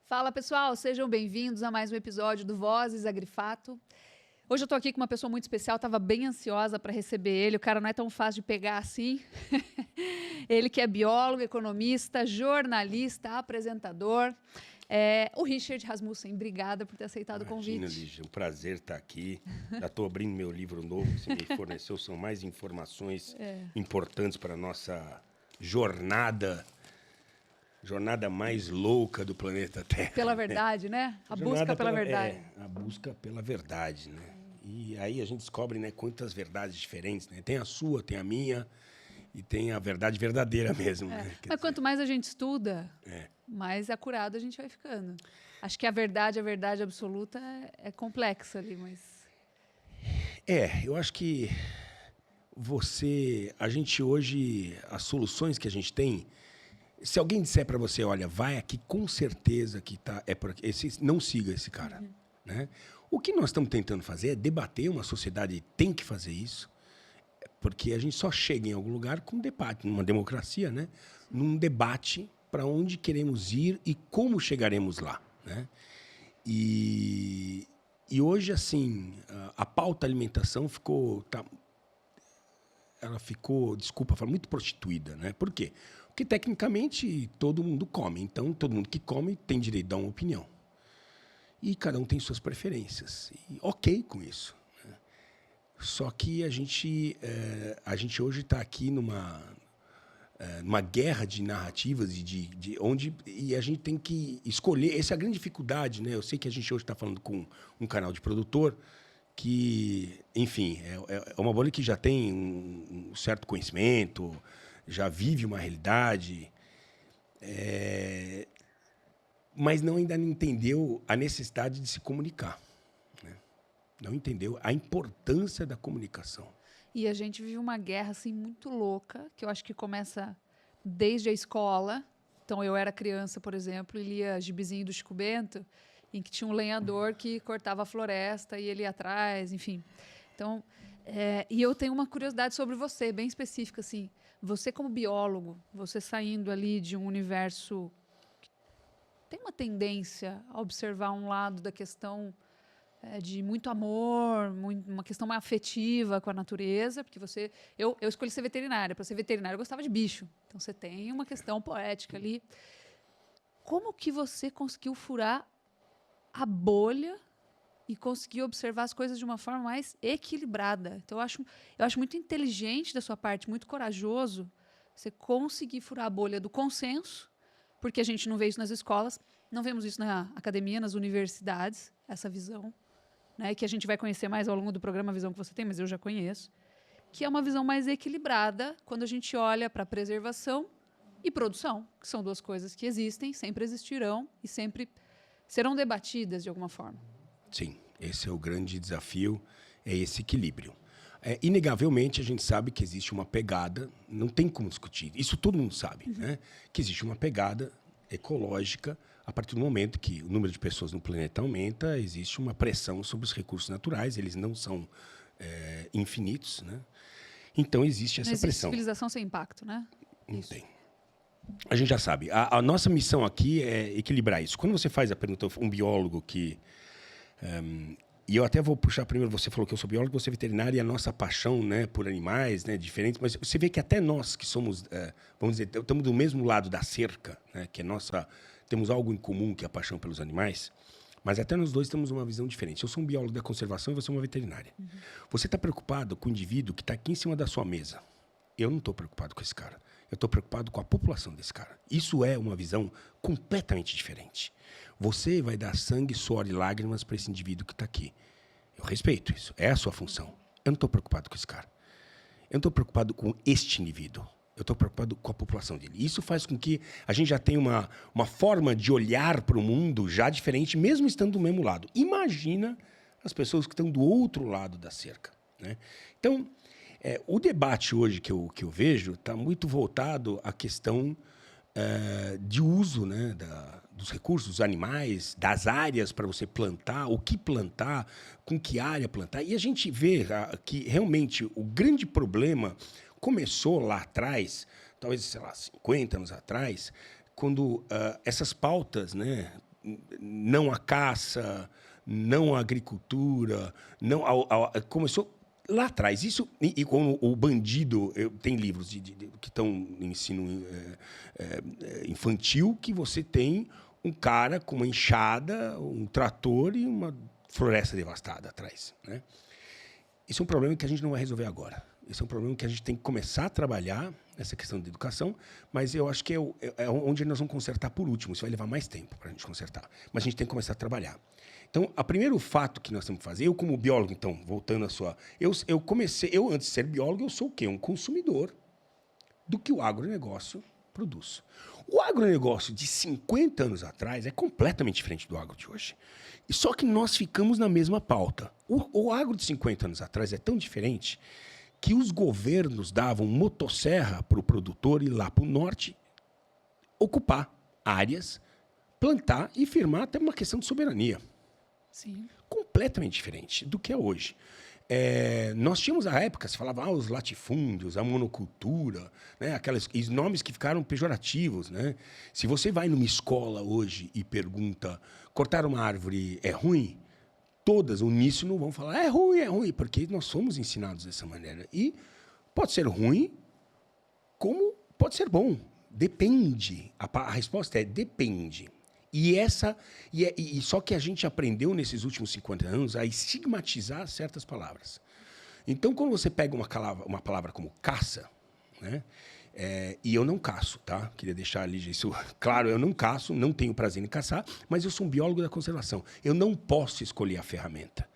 Fala, pessoal, sejam bem-vindos a mais um episódio do Vozes Agrifato. Hoje eu estou aqui com uma pessoa muito especial, estava bem ansiosa para receber ele, o cara não é tão fácil de pegar assim. Ele que é biólogo, economista, jornalista, apresentador. O Richard Rasmussen, obrigada por ter aceitado o convite. Imagina, Lígia, um prazer estar aqui. Já estou abrindo meu livro novo que você me forneceu, são mais informações importantes para a nossa jornada mais louca do planeta Terra. Pela verdade, né? A busca pela verdade. A busca pela verdade, né? E aí a gente descobre, né, quantas verdades diferentes, né? Tem a sua, tem a minha e tem a verdade verdadeira mesmo. Né? Mas quanto mais a gente estuda, mais acurado a gente vai ficando. Acho que a verdade absoluta é complexa ali, mas... Eu acho que a gente hoje, as soluções que a gente tem, se alguém disser para você, olha, vai aqui com certeza que por aqui, não siga esse cara, né? O que nós estamos tentando fazer é debater, uma sociedade tem que fazer isso, porque a gente só chega em algum lugar com debate, numa democracia, né? Num debate para onde queremos ir e como chegaremos lá, né? E hoje, assim, a pauta alimentação ela ficou, desculpa falar, muito prostituída, né? Por quê? Porque, tecnicamente, todo mundo come. Então, todo mundo que come tem direito a dar uma opinião. E cada um tem suas preferências. E ok com isso, né? Só que a gente hoje está aqui numa guerra de narrativas e a gente tem que escolher. Essa é a grande dificuldade, né? Eu sei que a gente hoje está falando com um canal de produtor que, enfim, é uma bolha que já tem um certo conhecimento, já vive uma realidade, mas ainda não entendeu a necessidade de se comunicar, né? Não entendeu a importância da comunicação. E a gente vive uma guerra assim muito louca, que eu acho que começa desde a escola. Então, eu era criança, por exemplo, e lia Gibizinho do Chico Bento, em que tinha um lenhador que cortava a floresta e ele ia atrás, enfim. Então, e eu tenho uma curiosidade sobre você, bem específica, assim. Você como biólogo, você saindo ali de um universo que tem uma tendência a observar um lado da questão de muito amor, uma questão mais afetiva com a natureza, porque eu escolhi ser veterinária. Para ser veterinária, eu gostava de bicho. Então, você tem uma questão poética ali. Como que você conseguiu furar a bolha e conseguir observar as coisas de uma forma mais equilibrada? Então, eu acho muito inteligente da sua parte, muito corajoso, você conseguir furar a bolha do consenso, porque a gente não vê isso nas escolas, não vemos isso na academia, nas universidades, essa visão, né, que a gente vai conhecer mais ao longo do programa, a visão que você tem, mas eu já conheço, que é uma visão mais equilibrada quando a gente olha para preservação e produção, que são duas coisas que existem, sempre existirão e sempre serão debatidas de alguma forma. Sim, esse é o grande desafio, é esse equilíbrio. Inegavelmente, a gente sabe que existe uma pegada, não tem como discutir, isso todo mundo sabe, né? Que existe uma pegada ecológica a partir do momento que o número de pessoas no planeta aumenta, existe uma pressão sobre os recursos naturais, eles não são infinitos, né? Então, existe essa pressão. Não existe civilização sem impacto, né? Não tem. A gente já sabe. A nossa missão aqui é equilibrar isso. Quando você faz a pergunta, um biólogo que... e eu até vou puxar primeiro, você falou que eu sou biólogo, você é veterinário, e a nossa paixão, né, por animais, né, diferentes, mas você vê que até nós que somos, vamos dizer, estamos do mesmo lado da cerca, né, que é temos algo em comum, que é a paixão pelos animais, mas até nós dois temos uma visão diferente. Eu sou um biólogo da conservação e você é uma veterinária. Você está preocupado com o indivíduo que está aqui em cima da sua mesa. Eu não estou preocupado com esse cara. Eu estou preocupado com a população desse cara. Isso é uma visão completamente diferente. Você vai dar sangue, suor e lágrimas para esse indivíduo que está aqui. Eu respeito isso. É a sua função. Eu não estou preocupado com esse cara. Eu não estou preocupado com este indivíduo. Eu estou preocupado com a população dele. Isso faz com que a gente já tenha uma forma de olhar para o mundo já diferente, mesmo estando do mesmo lado. Imagina as pessoas que estão do outro lado da cerca, né? Então, o debate hoje que eu vejo está muito voltado à questão de uso, né, dos recursos, dos animais, das áreas para você plantar, o que plantar, com que área plantar. E a gente vê que realmente o grande problema começou lá atrás, talvez, sei lá, 50 anos atrás, quando essas pautas, né, não à caça, não à agricultura, não começou lá atrás. Isso, e como o bandido... Tem livros que estão em ensino infantil que você tem um cara com uma enxada, um trator e uma floresta devastada atrás, né? Isso é um problema que a gente não vai resolver agora. Esse é um problema que a gente tem que começar a trabalhar, essa questão de educação, mas eu acho que é onde nós vamos consertar por último. Isso vai levar mais tempo para a gente consertar. Mas a gente tem que começar a trabalhar. Então, o primeiro fato que nós temos que fazer, eu como biólogo, então, voltando à sua... Eu antes de ser biólogo, eu sou o quê? Um consumidor do que o agronegócio produz. O agronegócio de 50 anos atrás é completamente diferente do agro de hoje. E só que nós ficamos na mesma pauta. O agro de 50 anos atrás é tão diferente que os governos davam motosserra para o produtor ir lá para o norte, ocupar áreas, plantar e firmar até uma questão de soberania. Sim. Completamente diferente do que é hoje. Nós tínhamos, à época, se falava os latifúndios, a monocultura, né, aqueles nomes que ficaram pejorativos, né? Se você vai numa escola hoje e pergunta, cortar uma árvore é ruim? Todas, uníssono, vão falar, é ruim, porque nós somos ensinados dessa maneira. E pode ser ruim, como pode ser bom. Depende. A resposta é depende. E só que a gente aprendeu nesses últimos 50 anos a estigmatizar certas palavras. Então, quando você pega uma palavra como caça, né? E eu não caço, tá? Queria deixar ali isso claro, eu não caço, não tenho prazer em caçar, mas eu sou um biólogo da conservação. Eu não posso escolher a ferramenta.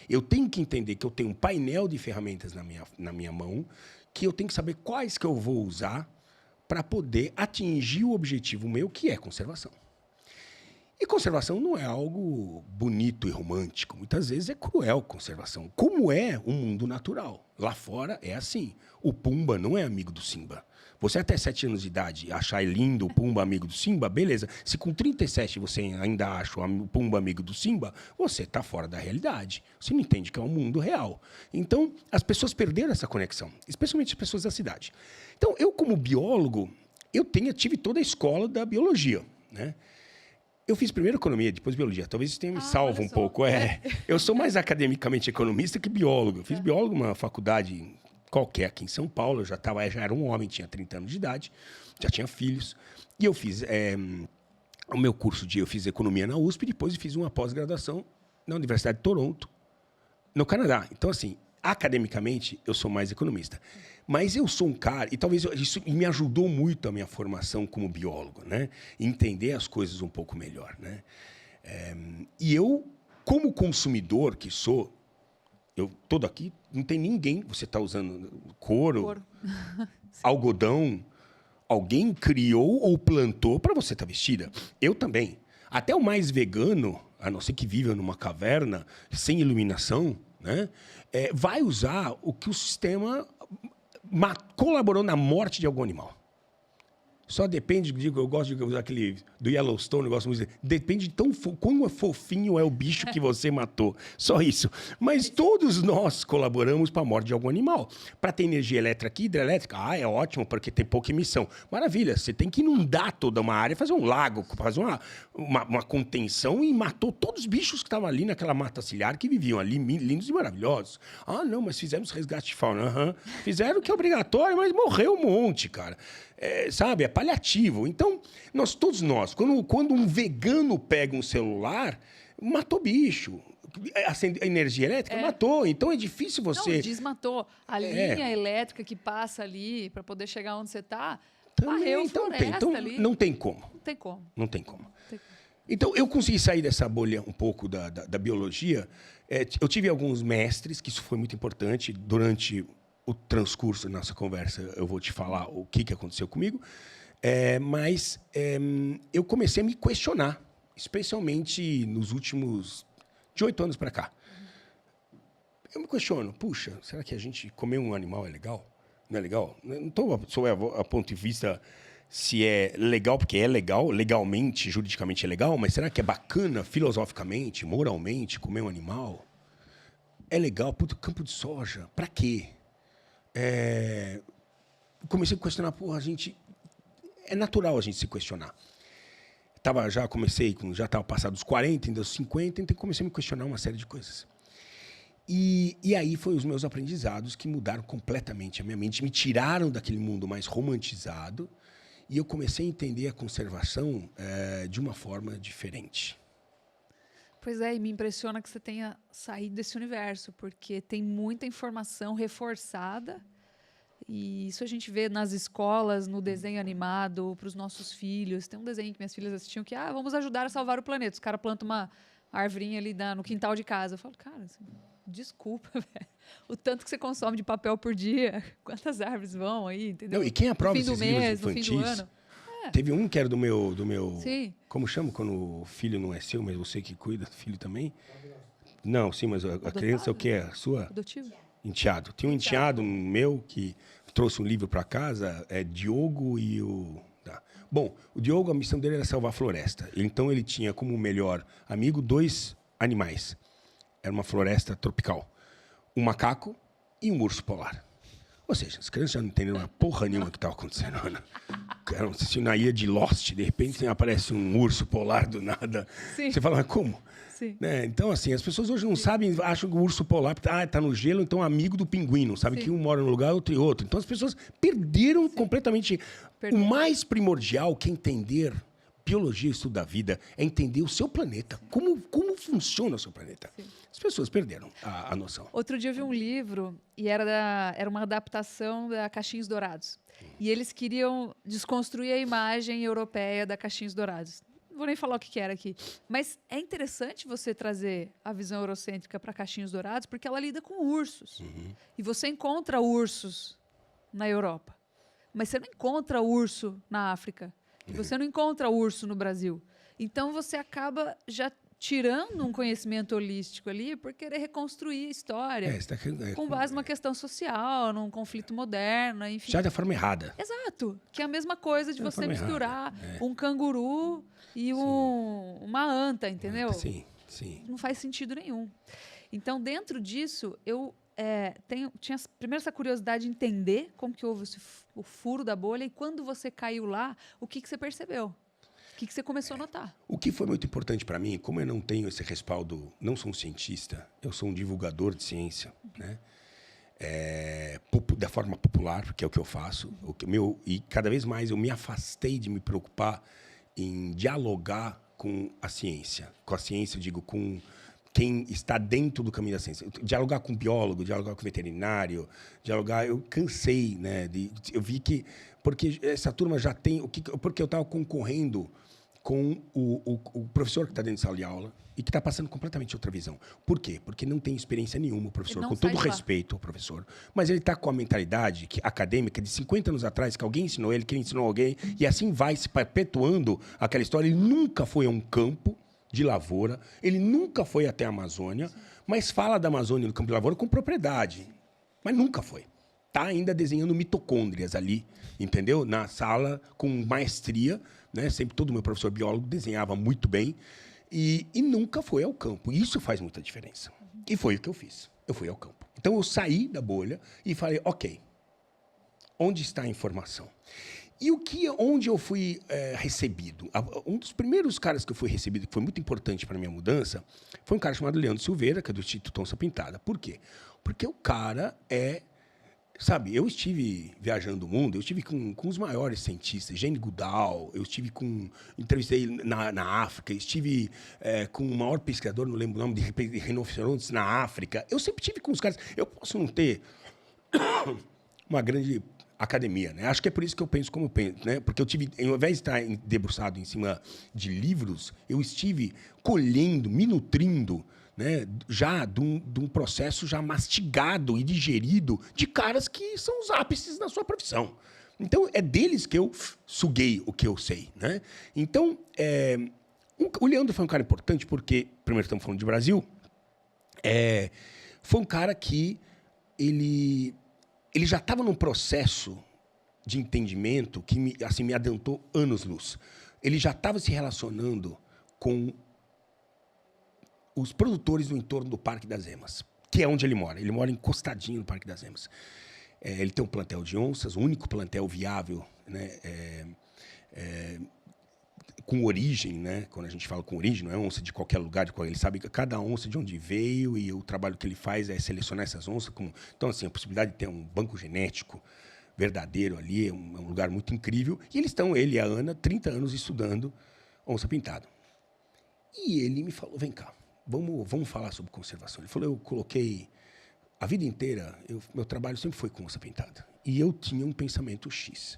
Eu tenho que entender que eu tenho um painel de ferramentas na minha mão, que eu tenho que saber quais que eu vou usar para poder atingir o objetivo meu, que é conservação. E conservação não é algo bonito e romântico. Muitas vezes é cruel conservação, como é o mundo natural. Lá fora é assim. O Pumba não é amigo do Simba. Você até 7 anos de idade achar lindo o Pumba amigo do Simba, beleza. Se com 37 você ainda acha o Pumba amigo do Simba, você está fora da realidade. Você não entende que é um mundo real. Então, as pessoas perderam essa conexão, especialmente as pessoas da cidade. Então, eu como biólogo, tive toda a escola da biologia, né? Eu fiz primeiro economia, depois biologia. Talvez isso tenha me salvo um pouco. Eu sou mais academicamente economista que biólogo. Eu fiz biólogo numa faculdade qualquer aqui em São Paulo. Eu já era um homem, tinha 30 anos de idade, já tinha filhos. E eu fiz o meu curso eu fiz economia na USP, depois eu fiz uma pós-graduação na Universidade de Toronto, no Canadá. Então, assim, academicamente, eu sou mais economista. Mas eu sou um cara, e talvez isso me ajudou muito a minha formação como biólogo, né? Entender as coisas um pouco melhor, né? E eu, como consumidor que sou, todo aqui, não tem ninguém, você está usando couro. Algodão, alguém criou ou plantou para você estar vestida. Eu também. Até o mais vegano, a não ser que viva numa caverna, sem iluminação, né? Vai usar o que o sistema colaborou na morte de algum animal. Só depende, eu gosto de usar aquele do Yellowstone, eu gosto muito de dizer, depende de quão fofinho é o bicho que você matou. Só isso. Mas todos nós colaboramos para a morte de algum animal. Para ter energia elétrica aqui, hidrelétrica, é ótimo, porque tem pouca emissão. Maravilha, você tem que inundar toda uma área, fazer um lago, fazer uma contenção e matou todos os bichos que estavam ali naquela mata ciliar que viviam ali, lindos e maravilhosos. Não, mas fizemos resgate de fauna. Fizeram o que é obrigatório, mas morreu um monte, cara. Sabe, é paliativo. Então, todos nós, quando um vegano pega um celular, matou bicho. A energia elétrica matou. Então, é difícil você... Não, desmatou. A linha elétrica que passa ali para poder chegar onde você está, varreu floresta ali. Então, não tem como. Não tem como. Então, eu consegui sair dessa bolha um pouco da biologia. Eu tive alguns mestres, que isso foi muito importante durante o transcurso da nossa conversa. Eu vou te falar o que aconteceu comigo. Mas eu comecei a me questionar, especialmente nos últimos de 8 anos para cá. Eu me questiono, puxa, será que a gente comer um animal é legal? Não é legal? Não estou sob a ponto de vista se é legal, porque é legal, legalmente, juridicamente é legal, mas será que é bacana, filosoficamente, moralmente, comer um animal? É legal? Puta, campo de soja, para quê? Comecei a questionar, porra, é natural a gente se questionar. já estava passado dos 40, ainda dos 50, então comecei a me questionar uma série de coisas. E aí foi os meus aprendizados que mudaram completamente a minha mente, me tiraram daquele mundo mais romantizado e eu comecei a entender a conservação de uma forma diferente. Pois é, e me impressiona que você tenha saído desse universo, porque tem muita informação reforçada e isso a gente vê nas escolas, no desenho animado, para os nossos filhos. Tem um desenho que minhas filhas assistiam que, vamos ajudar a salvar o planeta. Os caras plantam uma arvorinha ali no quintal de casa. Eu falo, cara, assim, desculpa, velho. O tanto que você consome de papel por dia, quantas árvores vão aí, entendeu? Não, e quem aprova esses livros infantis? No fim do ano. Teve um que era do meu... Sim. Como chama quando o filho não é seu, mas você que cuida do filho também? Não, sim, mas a criança é o quê? A sua? Adotivo. Enteado. Tinha um enteado meu que trouxe um livro para casa, Diogo e o... Tá. Bom, o Diogo, a missão dele era salvar a floresta. Então ele tinha como melhor amigo 2 animais. Era uma floresta tropical. Um macaco e um urso polar. Ou seja, as crianças já não entenderam uma porra nenhuma que estava acontecendo. Né? Eram assistindo na ilha de Lost, de repente aparece um urso polar do nada. Sim. Você fala, mas como? Sim. Né? Então, assim, as pessoas hoje não sabem, acham que o urso polar está no gelo, então é amigo do pinguim, não sabe que um mora num lugar, outro e outro. Então as pessoas perderam completamente. O mais primordial que é entender biologia, estudo da vida, é entender o seu planeta, como funciona o seu planeta. Sim. As pessoas perderam a noção. Outro dia eu vi um livro e era uma adaptação da Caixinhos Dourados. E eles queriam desconstruir a imagem europeia da Caixinhos Dourados. Não vou nem falar o que era aqui. Mas é interessante você trazer a visão eurocêntrica para Caixinhos Dourados, porque ela lida com ursos. E você encontra ursos na Europa. Mas você não encontra urso na África. E você não encontra urso no Brasil. Então você acaba já tirando um conhecimento holístico ali por querer reconstruir a história com base numa questão social, num conflito moderno, enfim. Já da forma errada. Exato. Que é a mesma coisa de você misturar um canguru e uma anta, entendeu? Sim, sim. Não faz sentido nenhum. Então, dentro disso, eu tinha primeiro essa curiosidade de entender como que houve o furo da bolha e quando você caiu lá, o que você percebeu? O que você começou a notar? O que foi muito importante para mim, como eu não tenho esse respaldo, não sou um cientista, eu sou um divulgador de ciência, né? Da forma popular, que é o que eu faço, e cada vez mais eu me afastei de me preocupar em dialogar com a ciência. Com a ciência, eu digo, com quem está dentro do caminho da ciência. Dialogar com biólogo, dialogar com veterinário, eu cansei, né? Eu vi que... Porque essa turma já tem... Porque eu estava concorrendo com o professor que está dentro de sala de aula e que está passando completamente outra visão. Por quê? Porque não tem experiência nenhuma o professor, com todo respeito ao professor. Mas ele está com a mentalidade acadêmica de 50 anos atrás, que alguém ensinou ele, que ele ensinou alguém, e assim vai se perpetuando aquela história. Ele nunca foi a um campo de lavoura, ele nunca foi até a Amazônia, mas fala da Amazônia no campo de lavoura com propriedade. Mas nunca foi. Está ainda desenhando mitocôndrias ali, entendeu? Na sala, com maestria, né? Sempre todo meu professor biólogo desenhava muito bem e nunca foi ao campo. Isso faz muita diferença. E foi o que eu fiz. Eu fui ao campo. Então, eu saí da bolha e falei, ok, onde está a informação? E onde eu fui recebido? Um dos primeiros caras que eu fui recebido, que foi muito importante para a minha mudança, foi um cara chamado Leandro Silveira, que é do Instituto Onça Pintada. Por quê? Porque o cara Sabe, eu estive viajando o mundo, eu estive com os maiores cientistas, Jane Goodall, entrevistei na África, estive com o maior pesquisador, não lembro o nome, de rinocerontes na África. Eu sempre estive com os caras. Eu posso não ter uma grande academia, né? Acho que é por isso que eu penso como eu penso, né? Porque ao invés de estar debruçado em cima de livros, eu estive colhendo, me nutrindo, né, já de um processo já mastigado e digerido de caras que são os ápices da sua profissão. Então, é deles que eu suguei o que eu sei, né? Então, o Leandro foi um cara importante porque, primeiro estamos falando de Brasil, foi um cara que ele já estava num processo de entendimento que me adiantou anos-luz. Ele já estava se relacionando com os produtores no entorno do Parque das Emas, que é onde ele mora. Ele mora encostadinho no Parque das Emas. Ele tem um plantel de onças, o único plantel viável, né, com origem, né? Quando a gente fala com origem, não é onça de qualquer lugar, ele sabe cada onça de onde veio e o trabalho que ele faz é selecionar essas onças. Então, assim, a possibilidade de ter um banco genético verdadeiro ali é um lugar muito incrível. E ele e a Ana, 30 anos estudando onça pintada. E ele me falou, vem cá, vamos falar sobre conservação. Ele falou, eu coloquei a vida inteira, meu trabalho sempre foi com onça pintada. E eu tinha um pensamento X.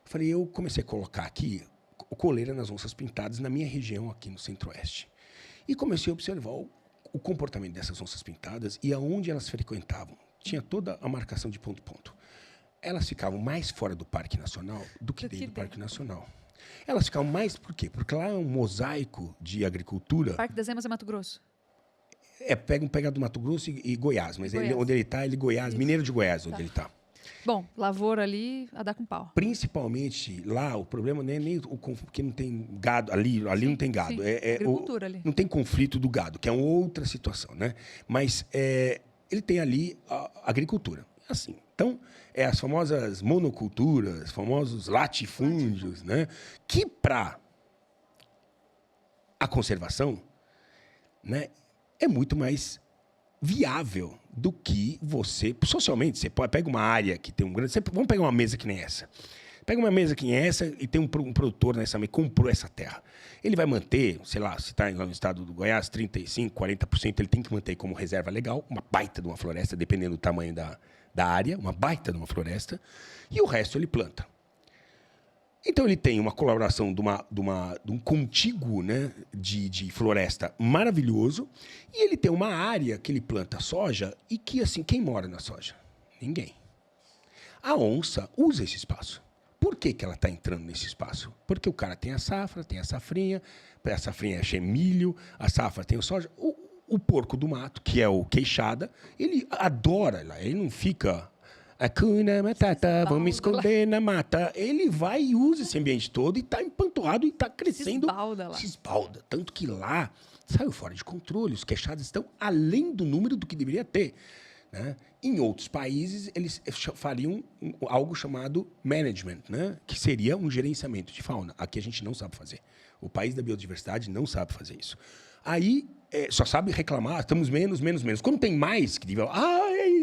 Eu falei, eu comecei a colocar aqui coleira nas onças pintadas na minha região aqui no Centro-Oeste. E comecei a observar o comportamento dessas onças pintadas e aonde elas frequentavam. Tinha toda a marcação de ponto. Elas ficavam mais fora do Parque Nacional do que dentro do Parque Nacional. Elas ficavam mais por quê? Porque lá é um mosaico de agricultura. Parque das Emas é Mato Grosso. Pega do Mato Grosso e Goiás, mas onde ele está, Goiás, isso. Mineiro de Goiás, onde ele está. Bom, lavoura ali, a dar com pau. Principalmente lá, o problema não é nem porque não tem gado, ali sim, não tem gado. Agricultura ali. Não tem conflito do gado, que é uma outra situação, né? Mas ele tem ali a agricultura. Assim, então, as famosas monoculturas, famosos latifúndios, né? Que para a conservação, né, é muito mais viável do que você... Socialmente, você pega uma área que tem um grande... Vamos pegar uma mesa que nem essa. Pega uma mesa que nem essa e tem um produtor nessa mesa, comprou essa terra. Ele vai manter, sei lá, se está no estado do Goiás, 35%, 40%, ele tem que manter como reserva legal, uma baita de uma floresta, dependendo do tamanho da área, uma baita de uma floresta, e o resto ele planta. Então, ele tem uma colaboração de um contíguo, né, de floresta maravilhoso, e ele tem uma área que ele planta soja e que, assim, quem mora na soja? Ninguém. A onça usa esse espaço. Por que ela está entrando nesse espaço? Porque o cara tem a safra, tem a safrinha é milho, a safra tem o soja. O porco do mato, que é o queixada, ele adora lá, ele não fica... Hakuna Matata, vamos me esconder na mata. Ele vai e usa esse ambiente todo e está empanturrado e está crescendo. Se esbalda. Tanto que lá saiu fora de controle. Os queixados estão além do número do que deveria ter. Né? Em outros países, eles fariam algo chamado management, né? Que seria um gerenciamento de fauna. Aqui a gente não sabe fazer. O país da biodiversidade não sabe fazer isso. Aí só sabe reclamar, estamos menos. Quando tem mais, que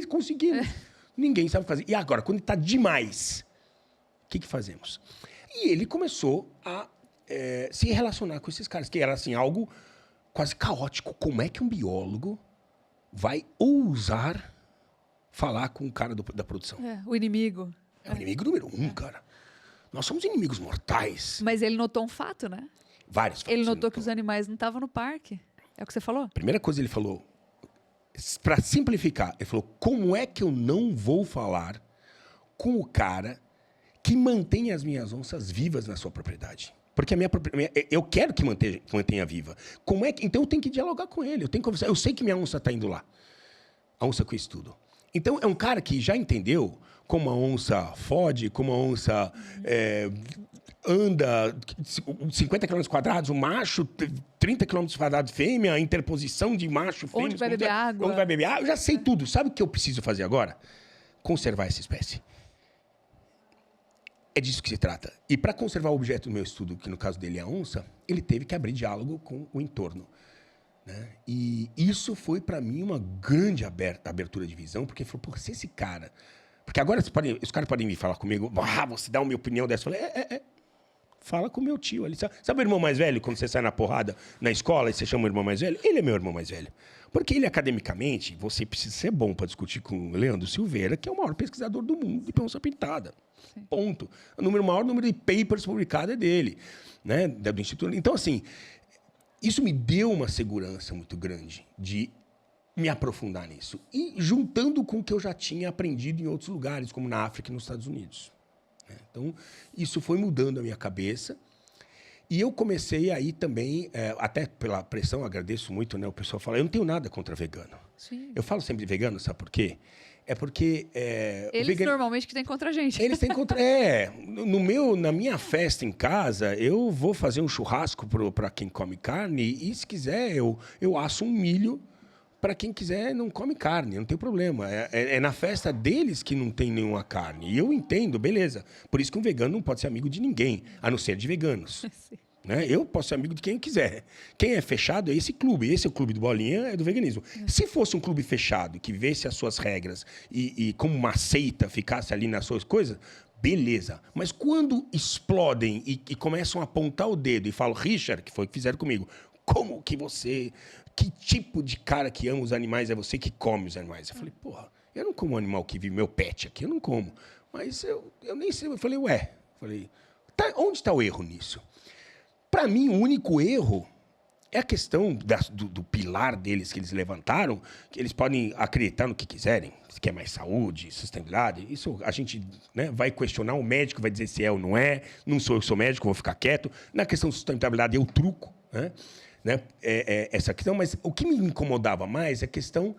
conseguimos. Ninguém sabe fazer. E agora, quando está demais, o que fazemos? E ele começou a se relacionar com esses caras, que era assim, algo quase caótico. Como é que um biólogo vai ousar falar com o cara da produção? O inimigo. É o inimigo número 1, cara. Nós somos inimigos mortais. Mas ele notou um fato, né? Vários fatos. Ele notou que os animais não estavam no parque. É o que você falou? Primeira coisa ele falou... Para simplificar, ele falou, como é que eu não vou falar com o cara que mantém as minhas onças vivas na sua propriedade? Porque eu quero que mantenha viva. Como é que, então eu tenho que dialogar com ele, eu tenho que conversar. Eu sei que minha onça está indo lá. A onça que eu estudo. Então, é um cara que já entendeu como a onça fode, como a onça... anda 50 km quadrados, o macho, 30 km quadrados fêmea, a interposição de macho, fêmea... Onde vai beber água. Onde vai beber água, eu já sei tudo. Sabe o que eu preciso fazer agora? Conservar essa espécie. É disso que se trata. E para conservar o objeto do meu estudo, que no caso dele é a onça, ele teve que abrir diálogo com o entorno. Né? E isso foi, para mim, uma grande abertura de visão, porque falou, pô, se esse cara... Porque agora os caras podem vir falar comigo, você dá uma minha opinião dessa. Eu falei, fala com o meu tio ali. Sabe o irmão mais velho, quando você sai na porrada na escola e você chama o irmão mais velho? Ele é meu irmão mais velho. Porque ele, academicamente, você precisa ser bom para discutir com o Leandro Silveira, que é o maior pesquisador do mundo de onça pintada. Sim. Ponto. O maior número de papers publicados é dele, né, do Instituto. Então, assim, isso me deu uma segurança muito grande de me aprofundar nisso. E juntando com o que eu já tinha aprendido em outros lugares, como na África e nos Estados Unidos. Então, isso foi mudando a minha cabeça. E eu comecei aí também, até pela pressão, agradeço muito, né? O pessoal fala, eu não tenho nada contra vegano. Sim. Eu falo sempre de vegano, sabe por quê? É porque... eles normalmente que têm contra a gente. Eles têm contra... na minha festa em casa, eu vou fazer um churrasco para quem come carne e, se quiser, eu asso um milho para quem quiser não come carne, não tem problema. É na festa deles que não tem nenhuma carne. E eu entendo, beleza. Por isso que um vegano não pode ser amigo de ninguém, a não ser de veganos. Né? Eu posso ser amigo de quem quiser. Quem é fechado é esse clube. Esse é o clube do Bolinha, é do veganismo. Se fosse um clube fechado, que visse as suas regras e como uma seita ficasse ali nas suas coisas, beleza. Mas quando explodem e começam a apontar o dedo e falam, Richard, que foi o que fizeram comigo, como que você... Que tipo de cara que ama os animais é você que come os animais? Eu falei, porra, eu não como animal que vive, meu pet aqui, eu não como. Mas eu nem sei. Eu falei, onde está o erro nisso? Para mim, o único erro é a questão do pilar deles que eles levantaram, que eles podem acreditar no que quiserem, se quer mais saúde, sustentabilidade. Isso a gente, né, vai questionar, o médico vai dizer se é ou não é. Não sou eu que sou médico, vou ficar quieto. Na questão de sustentabilidade, eu truco, né? Essa questão. Mas o que me incomodava mais é a questão...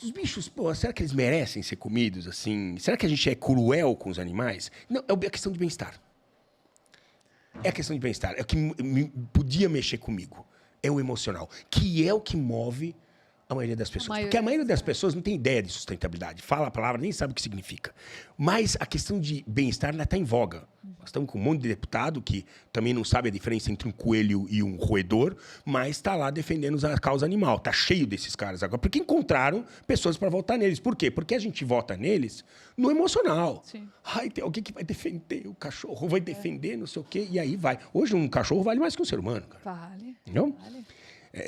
Os bichos, pô, será que eles merecem ser comidos assim? Será que a gente é cruel com os animais? Não, é a questão de bem-estar. É a questão de bem-estar. É o que podia mexer comigo. É o emocional. Que é o que move a maioria das pessoas. Porque a maioria das pessoas não tem ideia de sustentabilidade. Fala a palavra, nem sabe o que significa. Mas a questão de bem-estar ainda está em voga. Nós estamos com um monte de deputado que também não sabe a diferença entre um coelho e um roedor, mas está lá defendendo a causa animal. Está cheio desses caras agora. Porque encontraram pessoas para votar neles. Por quê? Porque a gente vota neles no emocional. Sim. Ai, tem alguém que vai defender o cachorro, vai defender não sei o quê, e aí vai. Hoje um cachorro vale mais que um ser humano, cara. Vale. Não? Vale.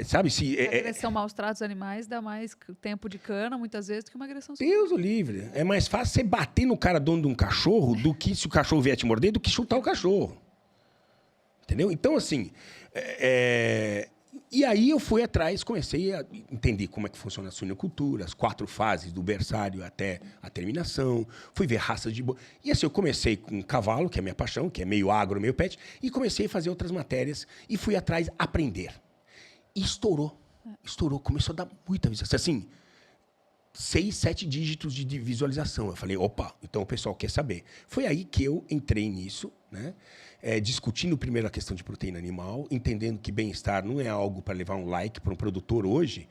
Sabe, se... A agressão maus tratos animais dá mais tempo de cana, muitas vezes, do que uma agressão Deus o livre. É mais fácil você bater no cara dono de um cachorro do que, se o cachorro vier te morder, do que chutar o cachorro. Entendeu? Então, assim... E aí eu fui atrás, comecei a entender como é que funciona a suinocultura, as 4 fases, do berçário até a terminação. Fui ver raças de... E assim, eu comecei com cavalo, que é a minha paixão, que é meio agro, meio pet, e comecei a fazer outras matérias e fui atrás aprender. E estourou. Estourou. Começou a dar muita visualização. Assim, 6, 7 dígitos de visualização. Eu falei, opa, então o pessoal quer saber. Foi aí que eu entrei nisso, né? Discutindo primeiro a questão de proteína animal, entendendo que bem-estar não é algo para levar um like para um produtor hoje.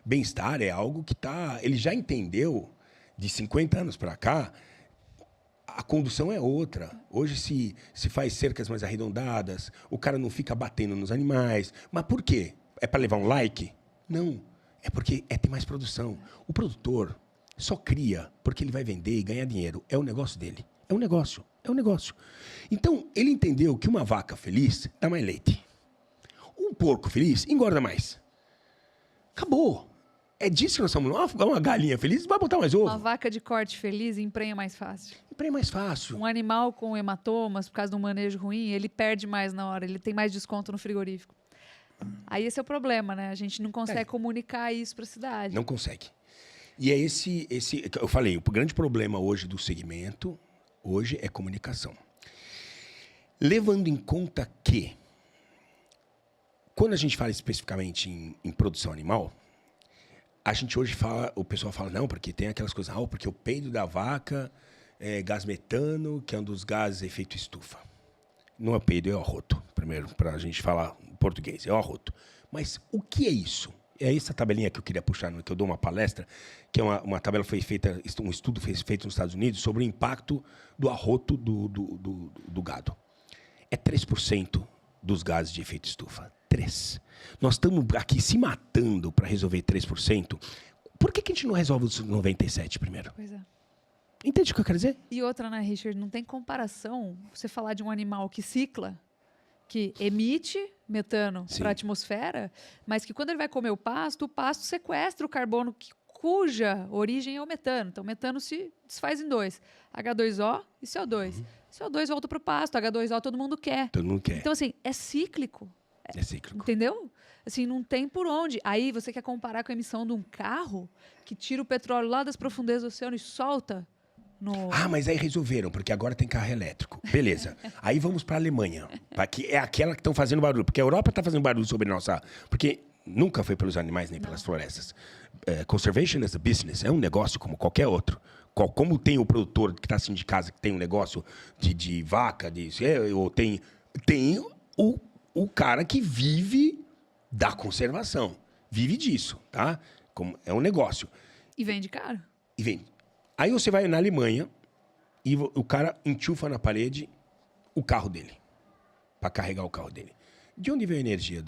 Bem-estar é algo que ele já entendeu, de 50 anos para cá, a condução é outra. Hoje se faz cercas mais arredondadas, o cara não fica batendo nos animais. Mas por quê? É para levar um like? Não. É porque tem mais produção. O produtor só cria porque ele vai vender e ganhar dinheiro. É o negócio dele. É um negócio. É um negócio. Então, ele entendeu que uma vaca feliz dá mais leite. Um porco feliz engorda mais. Acabou. É disso que nós estamos. Uma galinha feliz vai botar mais ovo. Uma vaca de corte feliz emprenha mais fácil. Emprenha mais fácil. Um animal com hematomas, por causa de um manejo ruim, ele perde mais na hora. Ele tem mais desconto no frigorífico. Aí esse é o problema, né? A gente não consegue comunicar isso para a cidade. Não consegue. E é esse... Eu falei, o grande problema hoje do segmento, hoje, é comunicação. Levando em conta que, quando a gente fala especificamente em produção animal, a gente hoje fala, o pessoal fala, não, porque tem aquelas coisas, porque o peido da vaca é gás metano, que é um dos gases efeito estufa. Não é peido, é o arroto. Primeiro, para a gente falar em português, é o arroto. Mas o que é isso? É essa tabelinha que eu queria puxar, que eu dou uma palestra, que é uma tabela foi feita, um estudo feito nos Estados Unidos sobre o impacto do arroto do gado. É 3% dos gases de efeito estufa. 3%. Nós estamos aqui se matando para resolver 3%. Por que a gente não resolve os 97% primeiro? Pois é. Entende o que eu quero dizer? E outra, né, Richard? Não tem comparação você falar de um animal que cicla, que emite metano para a atmosfera, mas que quando ele vai comer o pasto sequestra o carbono cuja origem é o metano. Então, o metano se desfaz em 2. H2O e CO2. CO2 volta para o pasto, H2O todo mundo quer. Todo mundo quer. Então, assim, é cíclico. É cíclico. Entendeu? Assim, não tem por onde. Aí você quer comparar com a emissão de um carro que tira o petróleo lá das profundezas do oceano e solta no... Mas aí resolveram, porque agora tem carro elétrico. Beleza. Aí vamos para a Alemanha, que é aquela que estão fazendo barulho. Porque a Europa está fazendo barulho sobre nossa... Porque nunca foi pelos animais nem pelas florestas. Conservation is a business. É um negócio como qualquer outro. Como tem o produtor que está assim de casa, que tem um negócio de vaca, ou tem o cara que vive da conservação. Vive disso, tá? É um negócio. E vende caro. E vende. Aí você vai na Alemanha e o cara enchufa na parede o carro dele, para carregar o carro dele. De onde veio a energia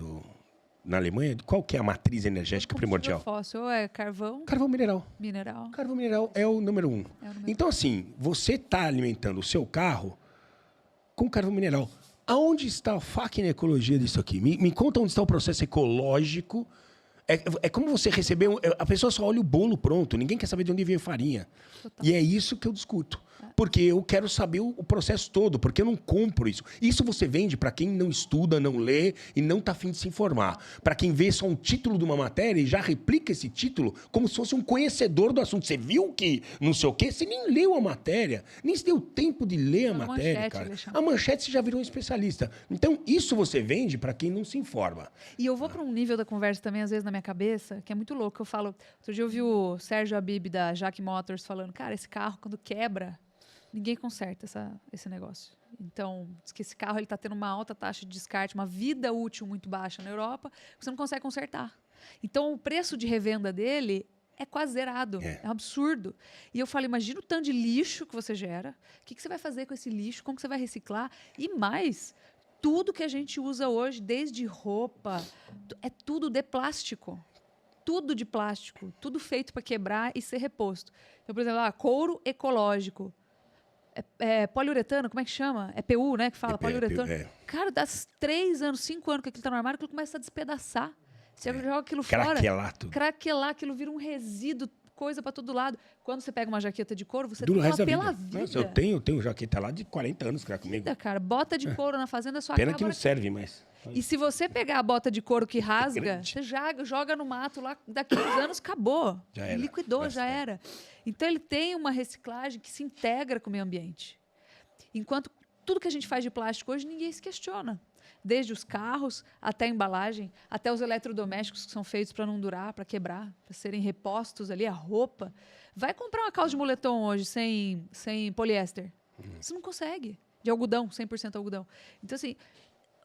na Alemanha? Qual que é a matriz energética primordial? Fóssil, ou é carvão? Carvão mineral. Mineral. Carvão mineral é o número 1. Então, assim, você está alimentando o seu carro com carvão mineral. Aonde está a fucking ecologia disso aqui? Me conta onde está o processo ecológico. É como você receber... A pessoa só olha o bolo pronto. Ninguém quer saber de onde veio a farinha. Total. E é isso que eu discuto. Porque eu quero saber o processo todo. Porque eu não compro isso. Isso você vende para quem não estuda, não lê e não está afim de se informar. Para quem vê só um título de uma matéria e já replica esse título como se fosse um conhecedor do assunto. Você viu que não sei o quê? Você nem leu a matéria. Nem se deu tempo de ler a matéria, cara. A manchete você já virou um especialista. Então, isso você vende para quem não se informa. E eu vou para um nível da conversa também, às vezes, na minha cabeça, que é muito louco. Eu falo... Outro dia eu vi o Sérgio Habib, da Jack Motors, falando, cara, esse carro, quando quebra, ninguém conserta esse negócio. Então, diz que esse carro está tendo uma alta taxa de descarte, uma vida útil muito baixa na Europa, você não consegue consertar. Então, o preço de revenda dele é quase zerado. É um absurdo. E eu falo, imagina o tanto de lixo que você gera, o que você vai fazer com esse lixo, como que você vai reciclar, e mais... Tudo que a gente usa hoje, desde roupa, é tudo de plástico. Tudo de plástico. Tudo feito para quebrar e ser reposto. Então, por exemplo, couro ecológico. Poliuretano, como é que chama? É PU, né? Que fala, poliuretano. Cara, dá 3 anos, 5 anos que aquilo está no armário, aquilo começa a despedaçar. Você joga aquilo fora. Craquelar, aquilo vira um resíduo, coisa para todo lado. Quando você pega uma jaqueta de couro, você tem uma pela vida. Nossa, eu tenho jaqueta lá de 40 anos que era comigo. Cara, bota de couro na fazenda, sua pena que não serve mais. E se você pegar a bota de couro que rasga, você joga no mato lá, daqui a uns anos acabou. Já era. Liquidou, já era. Então ele tem uma reciclagem que se integra com o meio ambiente. Enquanto tudo que a gente faz de plástico hoje, ninguém se questiona. Desde os carros, até a embalagem, até os eletrodomésticos que são feitos para não durar, para quebrar, para serem repostos ali, a roupa. Vai comprar uma calça de moletom hoje sem poliéster. Você não consegue. De algodão, 100% algodão. Então, assim,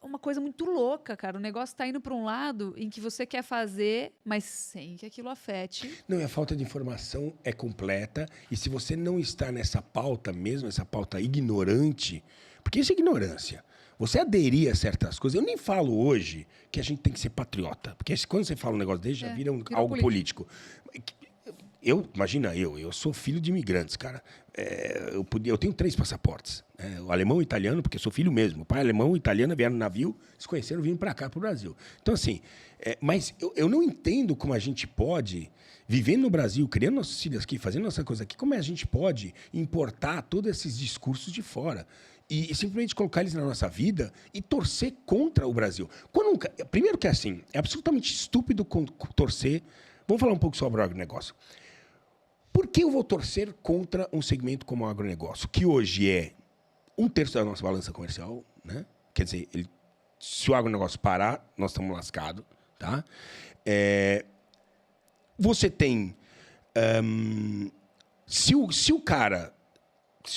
uma coisa muito louca, cara. O negócio está indo para um lado em que você quer fazer, mas sem que aquilo afete. Não, e a falta de informação é completa. E se você não está nessa pauta mesmo, essa pauta ignorante... Porque isso é ignorância. Você aderir a certas coisas... Eu nem falo hoje que a gente tem que ser patriota. Porque quando você fala um negócio desse, já vira algo político. Imagina, eu sou filho de imigrantes, cara. Eu tenho 3 passaportes. O alemão e o italiano, porque eu sou filho mesmo. O pai alemão e italiano vieram no navio, se conheceram, vindo para cá, para o Brasil. Então, assim, mas eu não entendo como a gente pode, vivendo no Brasil, criando nossos filhos aqui, fazendo nossa coisa aqui, como a gente pode importar todos esses discursos de fora e simplesmente colocar eles na nossa vida e torcer contra o Brasil. Primeiro que assim, é absolutamente estúpido torcer. Vamos falar um pouco sobre o agronegócio. Por que eu vou torcer contra um segmento como o agronegócio, que hoje é 1/3 da nossa balança comercial, né? Quer dizer, se o agronegócio parar, nós estamos lascados. Tá? Você tem... Se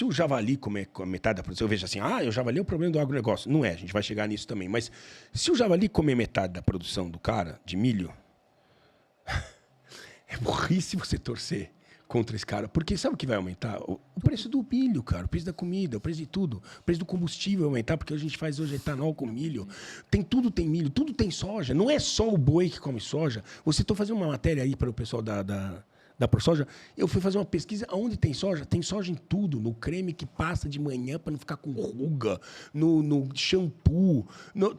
o javali comer metade da produção, eu vejo assim, o javali é o problema do agronegócio. Não é, a gente vai chegar nisso também. Mas se o javali comer metade da produção do cara, de milho, é burrice você torcer contra esse cara. Porque sabe o que vai aumentar? O preço do milho, cara. O preço da comida, o preço de tudo. O preço do combustível vai aumentar, porque a gente faz hoje etanol com milho. Tudo tem milho, tudo tem soja. Não é só o boi que come soja. Você está fazendo uma matéria aí para o pessoal da ProSoja. Eu fui fazer uma pesquisa onde tem soja. Tem soja em tudo. No creme que passa de manhã para não ficar com ruga. No shampoo.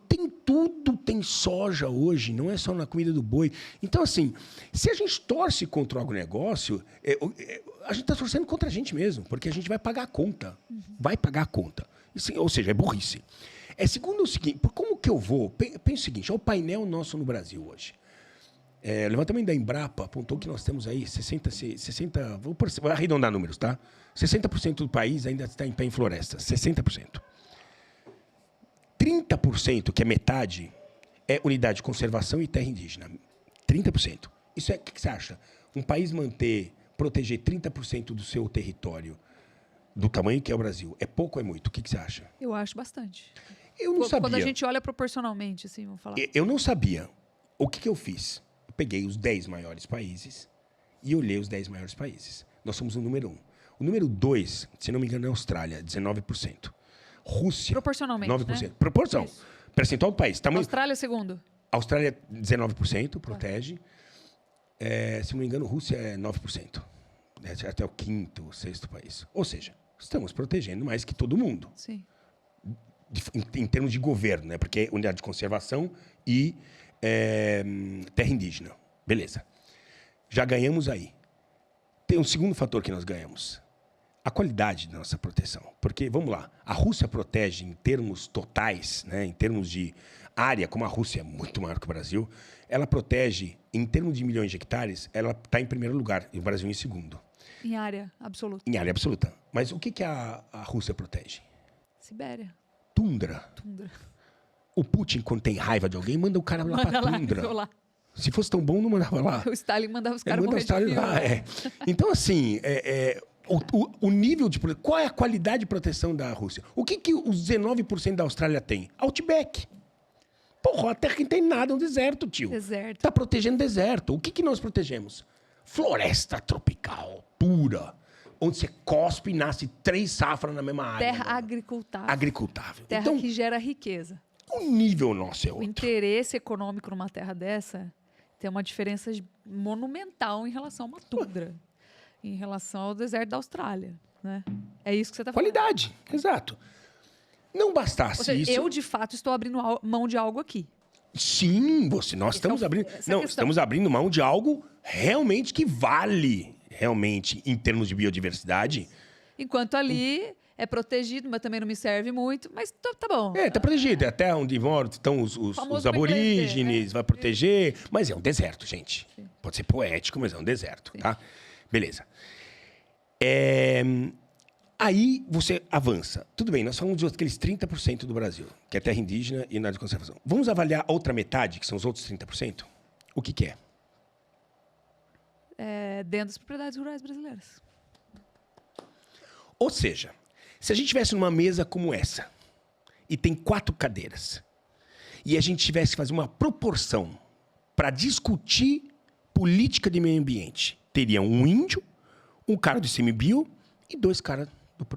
Tem tudo, tem soja hoje. Não é só na comida do boi. Então, assim, se a gente torce contra o agronegócio, a gente está torcendo contra a gente mesmo. Porque a gente vai pagar a conta. Vai pagar a conta. Ou seja, é burrice. Segundo o seguinte, como que eu vou... Pensa o seguinte, é o painel nosso no Brasil hoje. O levantamento da Embrapa apontou que nós temos aí 60 vou arredondar números, tá? 60% do país ainda está em pé em floresta, 60%. 30%, que é metade, é unidade de conservação e terra indígena. 30%. Isso o que você acha? Um país proteger 30% do seu território, do tamanho que é o Brasil, é pouco ou é muito? O que você acha? Eu acho bastante. Eu não sabia. Quando a gente olha proporcionalmente, assim, vamos falar. Eu não sabia. O que eu fiz? Peguei os 10 maiores países e olhei os 10 maiores países. Nós somos o número 1. O número 2, se não me engano, é a Austrália, 19%. Rússia, Proporcionalmente, 9%. né? Proporção. Isso. Percentual do país. Tamanho... Austrália, segundo. Austrália, 19%, protege. Se não me engano, Rússia é 9%. É até o quinto, sexto país. Ou seja, estamos protegendo mais que todo mundo. Sim. Em termos de governo, né? Porque é unidade de conservação e terra indígena. Beleza. Já ganhamos aí. Tem um segundo fator que nós ganhamos. A qualidade da nossa proteção. Porque, vamos lá, a Rússia protege em termos totais, né, em termos de área, como a Rússia é muito maior que o Brasil, ela protege, em termos de milhões de hectares, ela está em primeiro lugar, e o Brasil em segundo. Em área absoluta. Em área absoluta. Mas o que a Rússia protege? Sibéria. Tundra. Tundra. O Putin, quando tem raiva de alguém, manda o cara lá para a tundra. Lá. Se fosse tão bom, não mandava lá. O Stalin mandava os caras Manda o morrer de Stalin frio. lá, Então, assim, o nível de proteção... Qual é a qualidade de proteção da Rússia? O que os 19% da Austrália tem? Outback. Porra, a terra que não tem nada, é um deserto, tio. Deserto. Está protegendo deserto. O que nós protegemos? Floresta tropical, pura. Onde você cospe e nasce 3 safras na mesma área. Terra agricultável. Agricultável. Terra Então, que gera riqueza. o nível nosso é O outro. interesse econômico numa terra dessa tem uma diferença monumental em relação a uma tundra. Em relação ao deserto da Austrália, né? É isso que você está falando. Qualidade, exato. Não bastasse Ou seja, isso... eu, de fato, estou abrindo mão de algo aqui. Sim, nós estamos abrindo... Não, estamos abrindo mão de algo realmente que vale, realmente, em termos de biodiversidade. Enquanto ali é protegido, mas também não me serve muito. Mas tá bom. Está protegido. É até onde estão os aborígenes, vai proteger. Mas é um deserto, gente. Sim. Pode ser poético, mas é um deserto, tá? Beleza. Aí você avança. Tudo bem, nós falamos de aqueles 30% do Brasil, que é terra indígena e unidade de conservação. Vamos avaliar a outra metade, que são os outros 30%? O que é? Dentro das propriedades rurais brasileiras. Ou seja, se a gente estivesse numa mesa como essa, e tem 4 cadeiras, e a gente tivesse que fazer uma proporção para discutir política de meio ambiente, teria um índio, um cara do ICMBio e 2 caras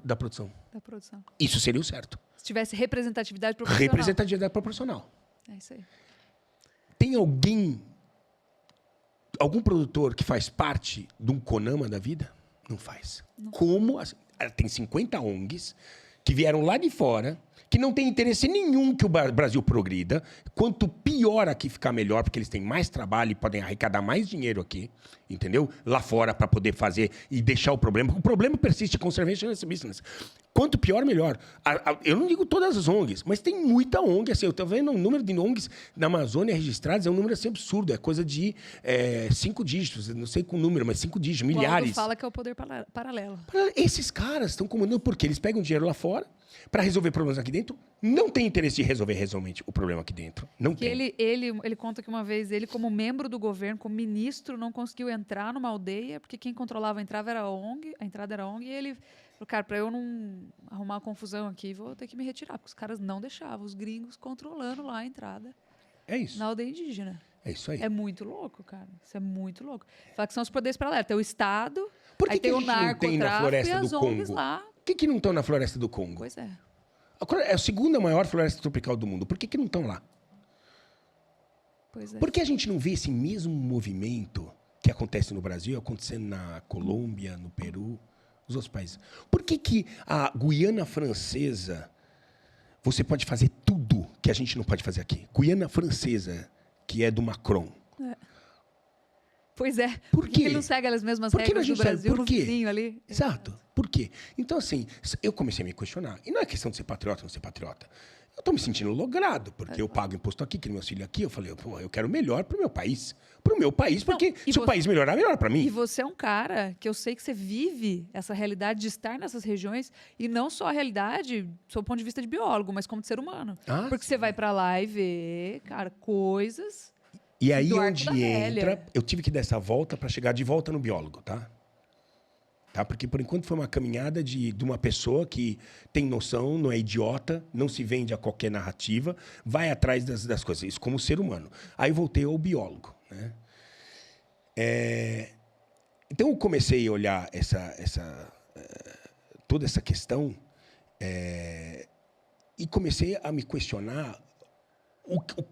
da produção. Da produção. Isso seria o certo. Se tivesse representatividade proporcional. Representatividade proporcional. É isso aí. Tem algum produtor que faz parte de um CONAMA da vida? Não faz. Não. Como? Tem 50 ONGs que vieram lá de fora, que não tem interesse nenhum que o Brasil progrida. Quanto pior aqui ficar melhor, porque eles têm mais trabalho e podem arrecadar mais dinheiro aqui, entendeu? Lá fora para poder fazer e deixar o problema. O problema persiste, conservation business. Quanto pior, melhor. Eu não digo todas as ONGs, mas tem muita ONG. Assim, eu estou vendo um número de ONGs na Amazônia registradas, é um número assim, absurdo. É coisa de 5 dígitos, não sei com o número, mas 5 dígitos, milhares. O fala que é o poder paralelo. Esses caras estão comandando porque eles pegam dinheiro lá fora para resolver problemas aqui dentro, não tem interesse de resolver realmente o problema aqui dentro. Não tem. Ele conta que uma vez ele, como membro do governo, como ministro, não conseguiu entrar numa aldeia, porque quem controlava a entrada era a ONG, e ele falou, cara, para eu não arrumar uma confusão aqui, vou ter que me retirar, porque os caras não deixavam, os gringos controlando lá a entrada. É isso. Na aldeia indígena. É isso aí. É muito louco, cara. Isso é muito louco. Fala que são os poderes paralelos. Tem o Estado, por que aí tem o narcotráfico e as ONGs lá. Por que não estão na floresta do Congo? Pois é. É a segunda maior floresta tropical do mundo. Por que não estão lá? Pois é. Por que a gente não vê esse mesmo movimento que acontece no Brasil, acontecendo na Colômbia, no Peru, nos outros países? Por que a Guiana Francesa, você pode fazer tudo que a gente não pode fazer aqui? Guiana Francesa, que é do Macron. Pois é. Por quê? Ele não segue as mesmas regras do Brasil, no vizinho ali. Exato. Por quê? Então, assim, eu comecei a me questionar. E não é questão de ser patriota ou não ser patriota. Eu estou me sentindo logrado, porque eu pago imposto aqui, crio meus filhos aqui. Eu falei, pô, eu quero o melhor para o meu país. Para o meu país, porque se o país melhorar, melhor para mim. E você é um cara que eu sei que você vive essa realidade de estar nessas regiões, e não só a realidade, do seu ponto de vista de biólogo, mas como de ser humano. Porque você vai para lá e vê, cara, coisas... E aí onde entra, eu tive que dar essa volta para chegar de volta no biólogo, tá? Porque por enquanto foi uma caminhada de uma pessoa que tem noção, não é idiota, não se vende a qualquer narrativa, vai atrás das coisas, isso como ser humano. Aí voltei ao biólogo, né? Então eu comecei a olhar toda essa questão e comecei a me questionar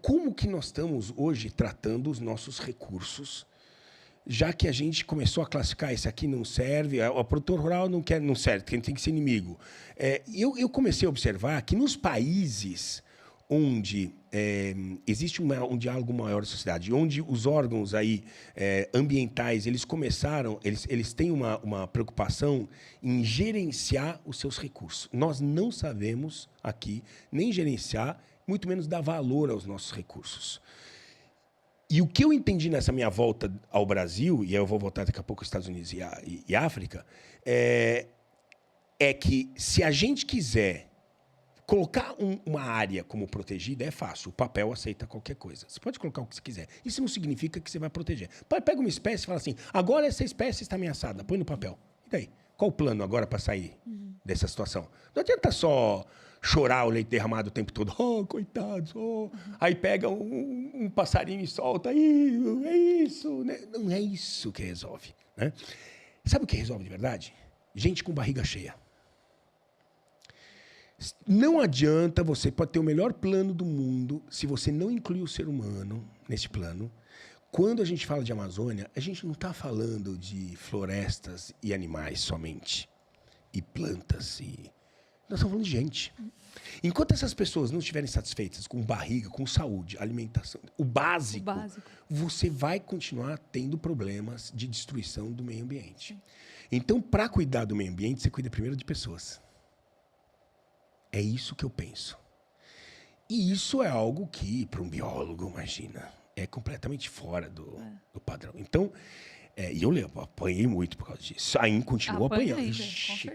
como que nós estamos hoje tratando os nossos recursos, já que a gente começou a classificar, esse aqui não serve, o produtor rural não serve, tem que ser inimigo. Eu comecei a observar que nos países onde existe um diálogo maior da sociedade, onde os órgãos aí, ambientais, eles têm uma preocupação em gerenciar os seus recursos. Nós não sabemos aqui nem gerenciar, muito menos dar valor aos nossos recursos. E o que eu entendi nessa minha volta ao Brasil, e eu vou voltar daqui a pouco aos Estados Unidos e África, é que se a gente quiser colocar uma área como protegida, é fácil. O papel aceita qualquer coisa. Você pode colocar o que você quiser. Isso não significa que você vai proteger. Pega uma espécie e fala assim, agora essa espécie está ameaçada, põe no papel. E daí? Qual o plano agora para sair dessa situação? Não adianta só chorar o leite derramado o tempo todo. Oh, coitados. Oh. Aí pega um passarinho e solta. É isso. Né? Não é isso que resolve. Né? Sabe o que resolve de verdade? Gente com barriga cheia. Não adianta, você pode ter o melhor plano do mundo, se você não incluir o ser humano nesse plano. Quando a gente fala de Amazônia, a gente não está falando de florestas e animais somente. E plantas. Nós estamos falando de gente. Enquanto essas pessoas não estiverem satisfeitas com barriga, com saúde, alimentação, o básico, você vai continuar tendo problemas de destruição do meio ambiente. Então, para cuidar do meio ambiente, você cuida primeiro de pessoas. É isso que eu penso. E isso é algo que, para um biólogo, imagina, é completamente fora do padrão. Então, e eu apanhei muito por causa disso. Ainda continuo apanhando.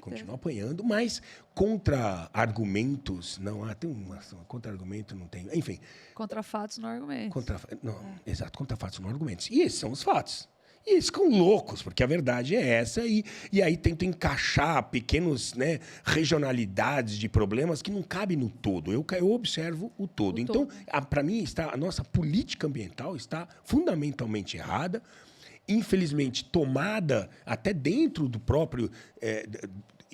Continuo apanhando, mas contra-argumentos, não tem contra-argumento, não tem. Enfim. Contra fatos, não argumentos. Exato, contra fatos, não argumentos. E esses são os fatos. E eles ficam loucos, porque a verdade é essa, e aí tentam encaixar pequenas regionalidades de problemas que não cabem no todo. Eu observo o todo. Então, para mim, a nossa política ambiental está fundamentalmente errada, infelizmente tomada até dentro do próprio...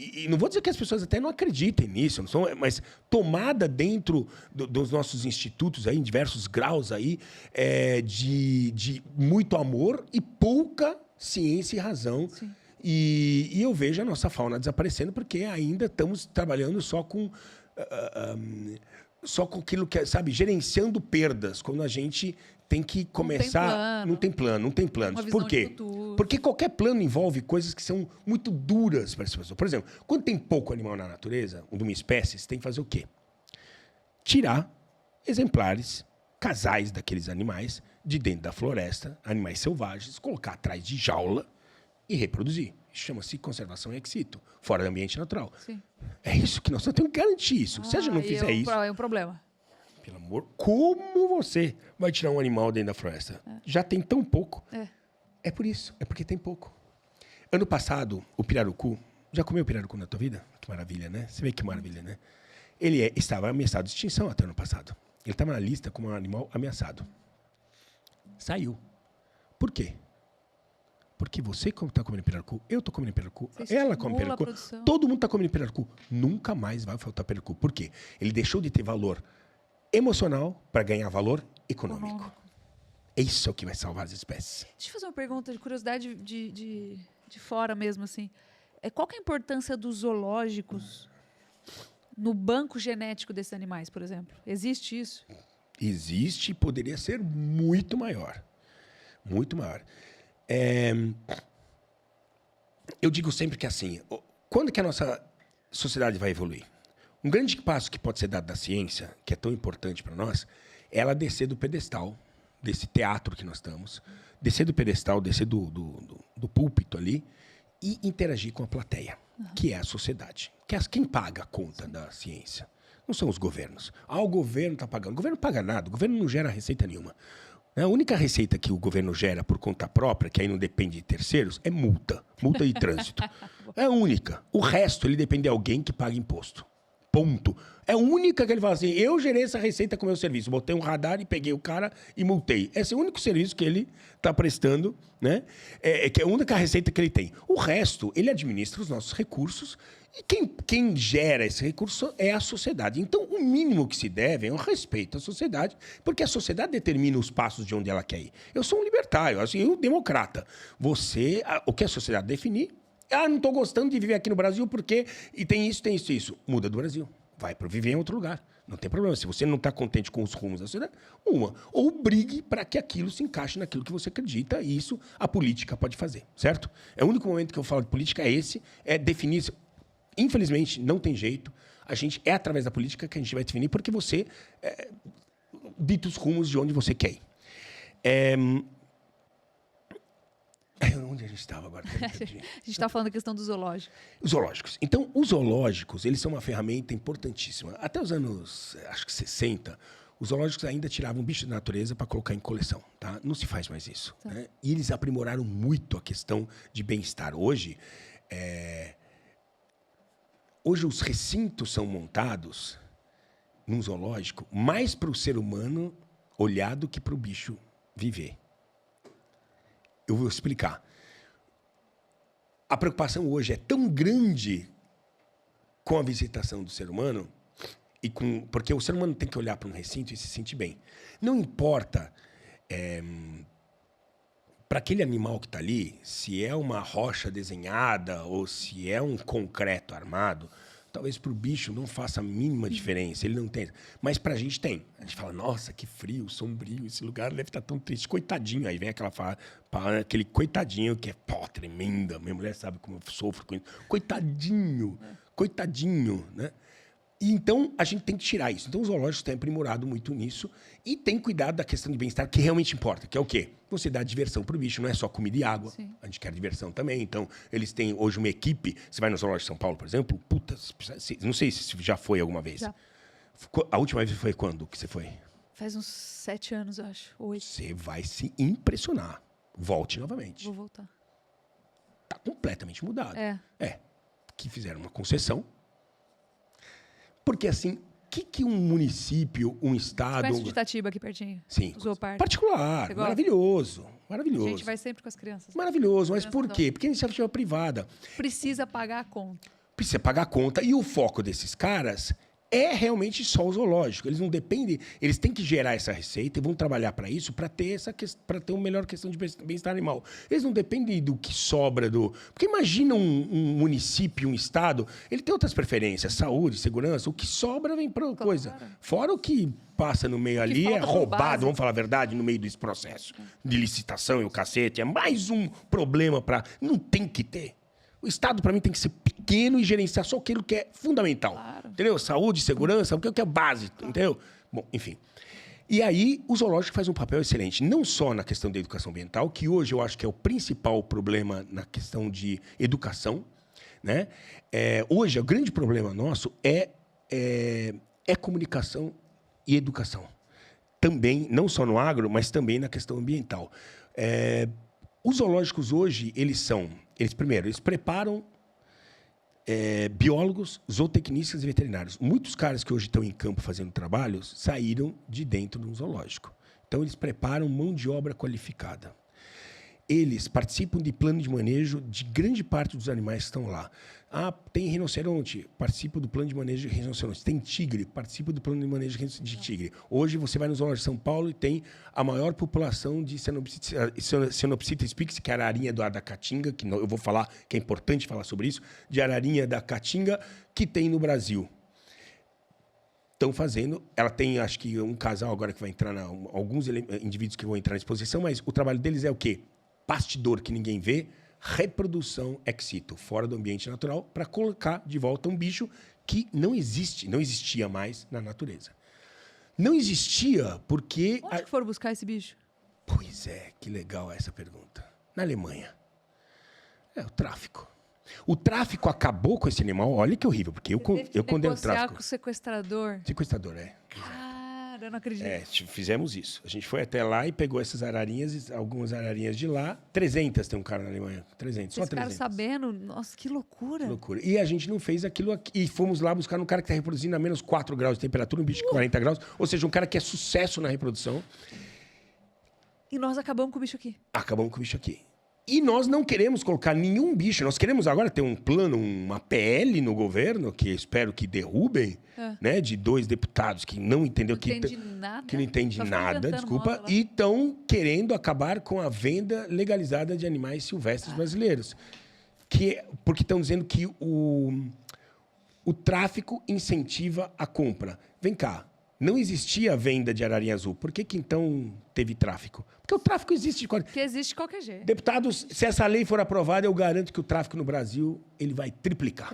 E não vou dizer que as pessoas até não acreditem nisso, mas tomada dentro dos nossos institutos, aí, em diversos graus, aí, de muito amor e pouca ciência e razão. E eu vejo a nossa fauna desaparecendo porque ainda estamos trabalhando só com aquilo que, sabe, gerenciando perdas, quando a gente tem que começar... Não tem planos. Por quê? Porque qualquer plano envolve coisas que são muito duras para as pessoas. Por exemplo, quando tem pouco animal na natureza, de uma espécie, você tem que fazer o quê? Tirar exemplares, casais daqueles animais, de dentro da floresta, animais selvagens, colocar atrás de jaula e reproduzir. Chama-se conservação ex situ, fora do ambiente natural. Sim. É isso que nós temos que garantir isso. Se a gente não fizer isso... É um problema. Pelo amor, como você vai tirar um animal dentro da floresta? Já tem tão pouco. É por isso, é porque tem pouco. Ano passado, o pirarucu... Já comeu pirarucu na tua vida? Que maravilha, né? Você vê que maravilha, né? Ele estava ameaçado de extinção até ano passado. Ele estava na lista como um animal ameaçado. Saiu. Por quê? Porque você está comendo pirarucu, eu estou comendo pirarucu, ela come pirarucu, todo mundo está comendo pirarucu. Nunca mais vai faltar pirarucu. Por quê? Ele deixou de ter valor emocional para ganhar valor econômico. É isso que vai salvar as espécies. Deixa eu fazer uma pergunta de curiosidade de fora mesmo, assim. Qual que é a importância dos zoológicos no banco genético desses animais, por exemplo? Existe isso? Existe e poderia ser muito maior. Muito maior. Eu digo sempre que assim, quando que a nossa sociedade vai evoluir? Um grande passo que pode ser dado da ciência, que é tão importante para nós, é ela descer do pedestal, desse teatro que nós estamos, descer do pedestal, descer do púlpito ali e interagir com a plateia, que é a sociedade. Que é quem paga a conta da ciência. Não são os governos. O governo está pagando. O governo não paga nada, o governo não gera receita nenhuma. A única receita que o governo gera por conta própria, que aí não depende de terceiros, é multa de trânsito. É a única. O resto, ele depende de alguém que paga imposto. Ponto. É a única que ele fala assim, eu gerei essa receita com o meu serviço. Botei um radar e peguei o cara e multei. Esse é o único serviço que ele está prestando, né? Que é a única receita que ele tem. O resto, ele administra os nossos recursos e quem gera esse recurso é a sociedade. Então, o mínimo que se deve é o respeito à sociedade, porque a sociedade determina os passos de onde ela quer ir. Eu sou um libertário, assim, eu democrata. O que a sociedade definir, não estou gostando de viver aqui no Brasil porque... E tem isso. Muda do Brasil. Vai para viver em outro lugar. Não tem problema. Se você não está contente com os rumos da sociedade, ou brigue para que aquilo se encaixe naquilo que você acredita, e isso a política pode fazer, certo? É o único momento que eu falo de política é definir... Infelizmente, não tem jeito. É através da política que a gente vai definir, porque você dita os rumos de onde você quer ir. Onde a gente estava agora? A gente está falando da questão do zoológico. Os zoológicos. Então, os zoológicos, eles são uma ferramenta importantíssima. Até os anos, acho que 60, os zoológicos ainda tiravam bichos da natureza para colocar em coleção. Tá? Não se faz mais isso. Tá. Né? E eles aprimoraram muito a questão de bem-estar. Hoje os recintos são montados num zoológico mais para o ser humano olhar do que para o bicho viver. Eu vou explicar. A preocupação hoje é tão grande com a visitação do ser humano, porque o ser humano tem que olhar para um recinto e se sentir bem. Não importa para aquele animal que está ali, se é uma rocha desenhada ou se é um concreto armado, talvez para o bicho não faça a mínima diferença. Ele não tem. Mas para a gente tem. A gente fala, nossa, que frio, sombrio, esse lugar deve estar tão triste. Coitadinho. Aí vem aquele coitadinho que é tremenda. Minha mulher sabe como eu sofro com isso. Coitadinho. Coitadinho, né? E então, a gente tem que tirar isso. Então, os zoológicos têm aprimorado muito nisso e tem cuidado da questão de bem-estar, que realmente importa, que é o quê? Você dá diversão para o bicho, não é só comida e água. Sim. A gente quer diversão também. Então, eles têm hoje uma equipe. Você vai no Zoológico de São Paulo, por exemplo, não sei se já foi alguma vez. Já. A última vez foi quando que você foi? Faz uns 7 anos, eu acho. 8. Você vai se impressionar. Volte novamente. Vou voltar. Está completamente mudado. É. Que fizeram uma concessão. Porque, assim, o que um município, um estado... Você conhece de Itatiba aqui pertinho? Sim. Particular. Maravilhoso. Maravilhoso. A gente vai sempre com as crianças. Maravilhoso. Mas por quê? Porque é iniciativa privada. Precisa pagar a conta. Precisa pagar a conta. E o foco desses caras é realmente só o zoológico. Eles não dependem... Eles têm que gerar essa receita e vão trabalhar para isso, para ter uma melhor questão de bem-estar animal. Eles não dependem do que sobra do... Porque imagina um município, um estado, ele tem outras preferências, saúde, segurança, o que sobra vem para coisa. Fora o que passa no meio ali é roubado, vamos falar a verdade, no meio desse processo de licitação e o cacete. É mais um problema para... Não tem que ter. O Estado, para mim, tem que ser pequeno e gerenciar só aquilo que é fundamental. Claro. Entendeu? Saúde, segurança, o que é básico, entendeu? Bom, enfim. E aí, o zoológico faz um papel excelente, não só na questão da educação ambiental, que hoje eu acho que é o principal problema na questão de educação, né? Hoje, o grande problema nosso é comunicação e educação. Também, não só no agro, mas também na questão ambiental. Os zoológicos hoje, eles preparam biólogos, zootecnistas e veterinários. Muitos caras que hoje estão em campo fazendo trabalhos saíram de dentro de um zoológico. Então, eles preparam mão de obra qualificada. Eles participam de plano de manejo de grande parte dos animais que estão lá. Tem rinoceronte, participa do plano de manejo de rinoceronte. Tem tigre, participa do plano de manejo de tigre. Hoje você vai no Zoológico de São Paulo e tem a maior população de Cenopsita spix, que é a ararinha da caatinga, que eu vou falar, que é importante falar sobre isso, de ararinha da caatinga, que tem no Brasil. Estão fazendo, ela tem, acho que um casal agora que vai entrar, alguns indivíduos que vão entrar na exposição, mas o trabalho deles é o quê? Bastidor que ninguém vê, reprodução ex situ, fora do ambiente natural, para colocar de volta um bicho que não existia mais na natureza. Não existia porque... Onde que foram buscar esse bicho? Pois é, que legal essa pergunta. Na Alemanha. O tráfico. O tráfico acabou com esse animal, olha que horrível, porque eu condeno o tráfico. Com o sequestrador. Sequestrador, Cara, Cara, eu não acredito. Fizemos isso. A gente foi até lá e pegou essas ararinhas, algumas ararinhas de lá. 300 tem um cara na Alemanha. 300, só 300. Vocês ficaram sabendo? Nossa, que loucura. Que loucura. E a gente não fez aquilo aqui. E fomos lá buscar um cara que está reproduzindo a menos 4 graus de temperatura, um bicho de 40 graus. Ou seja, um cara que é sucesso na reprodução. E nós acabamos com o bicho aqui. Acabamos com o bicho aqui. E nós não queremos colocar nenhum bicho. Nós queremos agora ter um plano, uma PL no governo, que espero que derrubem, né? De 2 deputados que não entendeu Não entende nada. que não entende Só fica nada, inventando desculpa, moda lá. e estão querendo acabar com a venda legalizada de animais silvestres brasileiros. Porque estão dizendo que o tráfico incentiva a compra. Vem cá. Não existia venda de ararinha azul. Por que então teve tráfico? Porque o tráfico existe de qualquer... Porque existe de qualquer jeito. Deputados, se essa lei for aprovada, eu garanto que o tráfico no Brasil ele vai triplicar.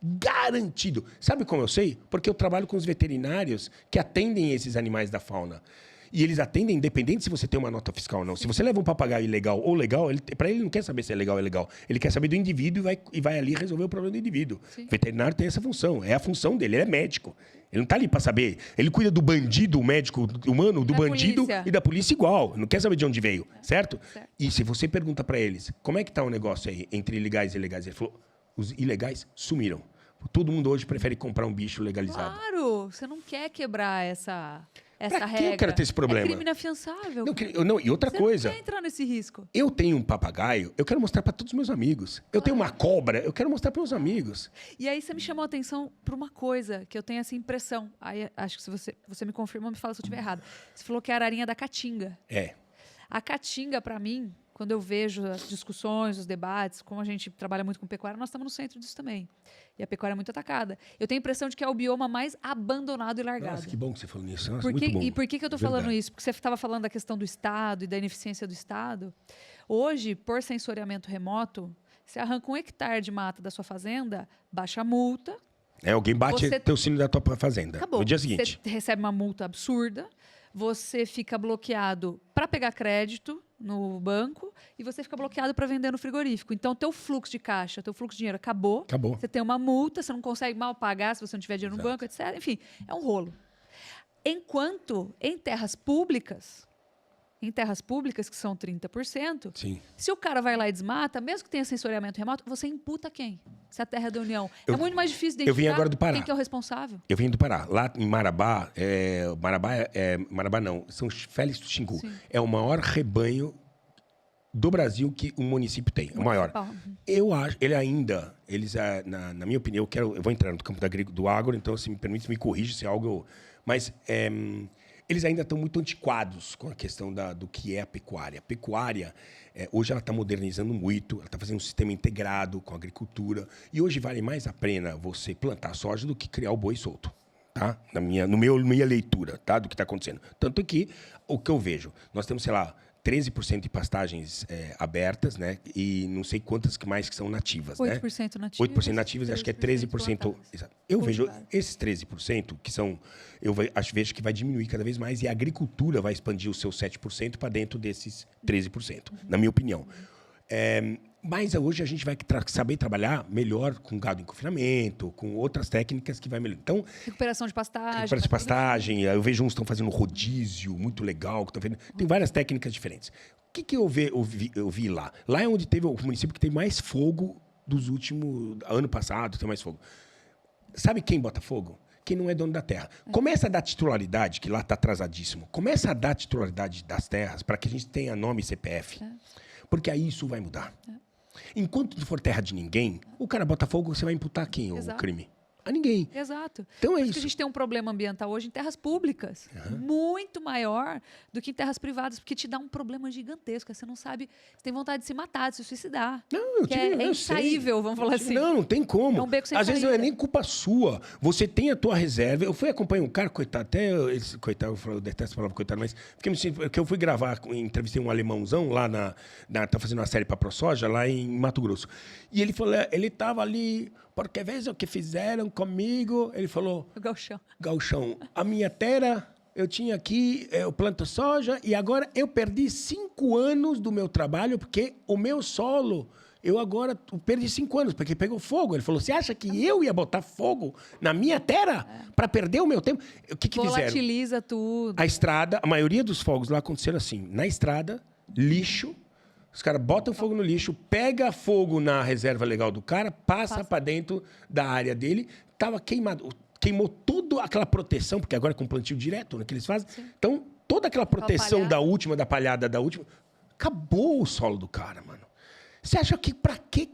Garantido. Sabe como eu sei? Porque eu trabalho com os veterinários que atendem esses animais da fauna. E eles atendem independente se você tem uma nota fiscal ou não. Se você leva um papagaio ilegal ou legal, para ele não quer saber se é legal ou ilegal. Ele quer saber do indivíduo e vai ali resolver o problema do indivíduo. Sim. O veterinário tem essa função. É a função dele. Ele é médico. Ele não está ali para saber. Ele cuida do bandido, o médico humano, do bandido polícia. E da polícia igual. Não quer saber de onde veio, certo? E se você pergunta para eles, como é que está o negócio aí entre ilegais e ilegais? Ele falou, os ilegais sumiram. Todo mundo hoje prefere comprar um bicho legalizado. Claro, você não quer quebrar essa pra regra. Eu quero ter esse problema. É crime inafiançável. Não, e outra coisa. Você não quer entrar nesse risco. Eu tenho um papagaio, eu quero mostrar para todos os meus amigos. Eu tenho uma cobra, eu quero mostrar para meus amigos. E aí você me chamou a atenção para uma coisa que eu tenho essa impressão. Aí acho que se você me confirma, me fala se eu estiver errado. Você falou que é a ararinha da caatinga. É. A caatinga, para mim, quando eu vejo as discussões, os debates, como a gente trabalha muito com pecuária, nós estamos no centro disso também. E a pecuária é muito atacada. Eu tenho a impressão de que é o bioma mais abandonado e largado. Nossa, que bom que você falou nisso. Nossa, muito bom. E por que eu estou falando isso? Porque você estava falando da questão do Estado e da ineficiência do Estado. Hoje, por sensoriamento remoto, você arranca 1 hectare de mata da sua fazenda, baixa a multa. Alguém bate teu sino da tua fazenda. Acabou. No dia seguinte. Você recebe uma multa absurda, você fica bloqueado para pegar crédito no banco e você fica bloqueado para vender no frigorífico. Então, teu fluxo de caixa, teu fluxo de dinheiro acabou. Você tem uma multa, você não consegue mal pagar se você não tiver dinheiro no banco, etc. Enfim, é um rolo. Enquanto em terras públicas, que são 30%, sim. Se o cara vai lá e desmata, mesmo que tenha sensoriamento remoto, você imputa quem? Se a terra é da União. É muito mais difícil identificar eu vim agora do Pará. Quem que é o responsável. Eu vim do Pará. Lá em Marabá, Marabá não, São Félix do Xingu. Sim. É o maior rebanho do Brasil que um município tem. É o maior. Eu acho, na minha opinião, eu vou entrar no campo do agro, então, se me permite, me corrija se é algo... Mas eles ainda estão muito antiquados com a questão do que é a pecuária. A pecuária, hoje ela está modernizando muito, ela está fazendo um sistema integrado com a agricultura. E hoje vale mais a pena você plantar soja do que criar o boi solto. Tá? Na minha leitura, tá? Do que está acontecendo. Tanto que, o que eu vejo, nós temos, sei lá, 13% de pastagens abertas, né? E não sei quantas mais que são nativas, 8% né? nativas. 8% nativas, acho que é 13%. Eu vejo esses 13%, que são... vejo que vai diminuir cada vez mais e a agricultura vai expandir os seus 7% para dentro desses 13%, na minha opinião. Mas hoje a gente vai saber trabalhar melhor com gado em confinamento, com outras técnicas que vai melhorar. Então, recuperação de pastagem. Recuperação de pastagem. Eu vejo uns que estão fazendo rodízio muito legal. Tem várias técnicas diferentes. O que eu vi lá? Lá é onde teve o município que teve mais fogo dos últimos... Ano passado tem mais fogo. Sabe quem bota fogo? Quem não é dono da terra. Começa a dar titularidade, que lá está atrasadíssimo. Começa a dar titularidade das terras para que a gente tenha nome e CPF. Porque aí isso vai mudar. Enquanto não for terra de ninguém, o cara bota fogo, você vai imputar quem o crime? A ninguém. Exato. Então Por isso que a gente tem um problema ambiental hoje em terras públicas, muito maior do que em terras privadas, porque te dá um problema gigantesco. Você não sabe, você tem vontade de se matar, de se suicidar. Não, é insaível, vamos falar assim. Não tem como. É um beco sem Às vezes não é saída. nem culpa sua. Você tem a tua reserva. Eu fui acompanhar um cara, coitado, coitado, eu detesto a palavra coitado, mas porque eu fui gravar, entrevistei um alemãozão lá tá fazendo uma série para ProSoja, lá em Mato Grosso. E ele falou, ele estava ali, porque veja o que fizeram comigo. Ele falou... Gauchão. A minha terra, eu tinha aqui, eu planto soja, e agora eu perdi 5 anos do meu trabalho, porque o meu solo Eu agora perdi 5 anos, porque pegou fogo. Ele falou, você acha que eu ia botar fogo na minha terra para perder o meu tempo? O que fizeram? Volatiliza tudo. A estrada, a maioria dos fogos lá aconteceram assim. Na estrada, lixo. Os caras botam fogo no lixo, pega fogo na reserva legal do cara, passa para dentro da área dele. Tava queimado. Queimou toda aquela proteção, porque agora é com plantio direto, né, que eles fazem. Sim. Então, toda aquela proteção da palhada da última, acabou o solo do cara, mano. Você acha que pra que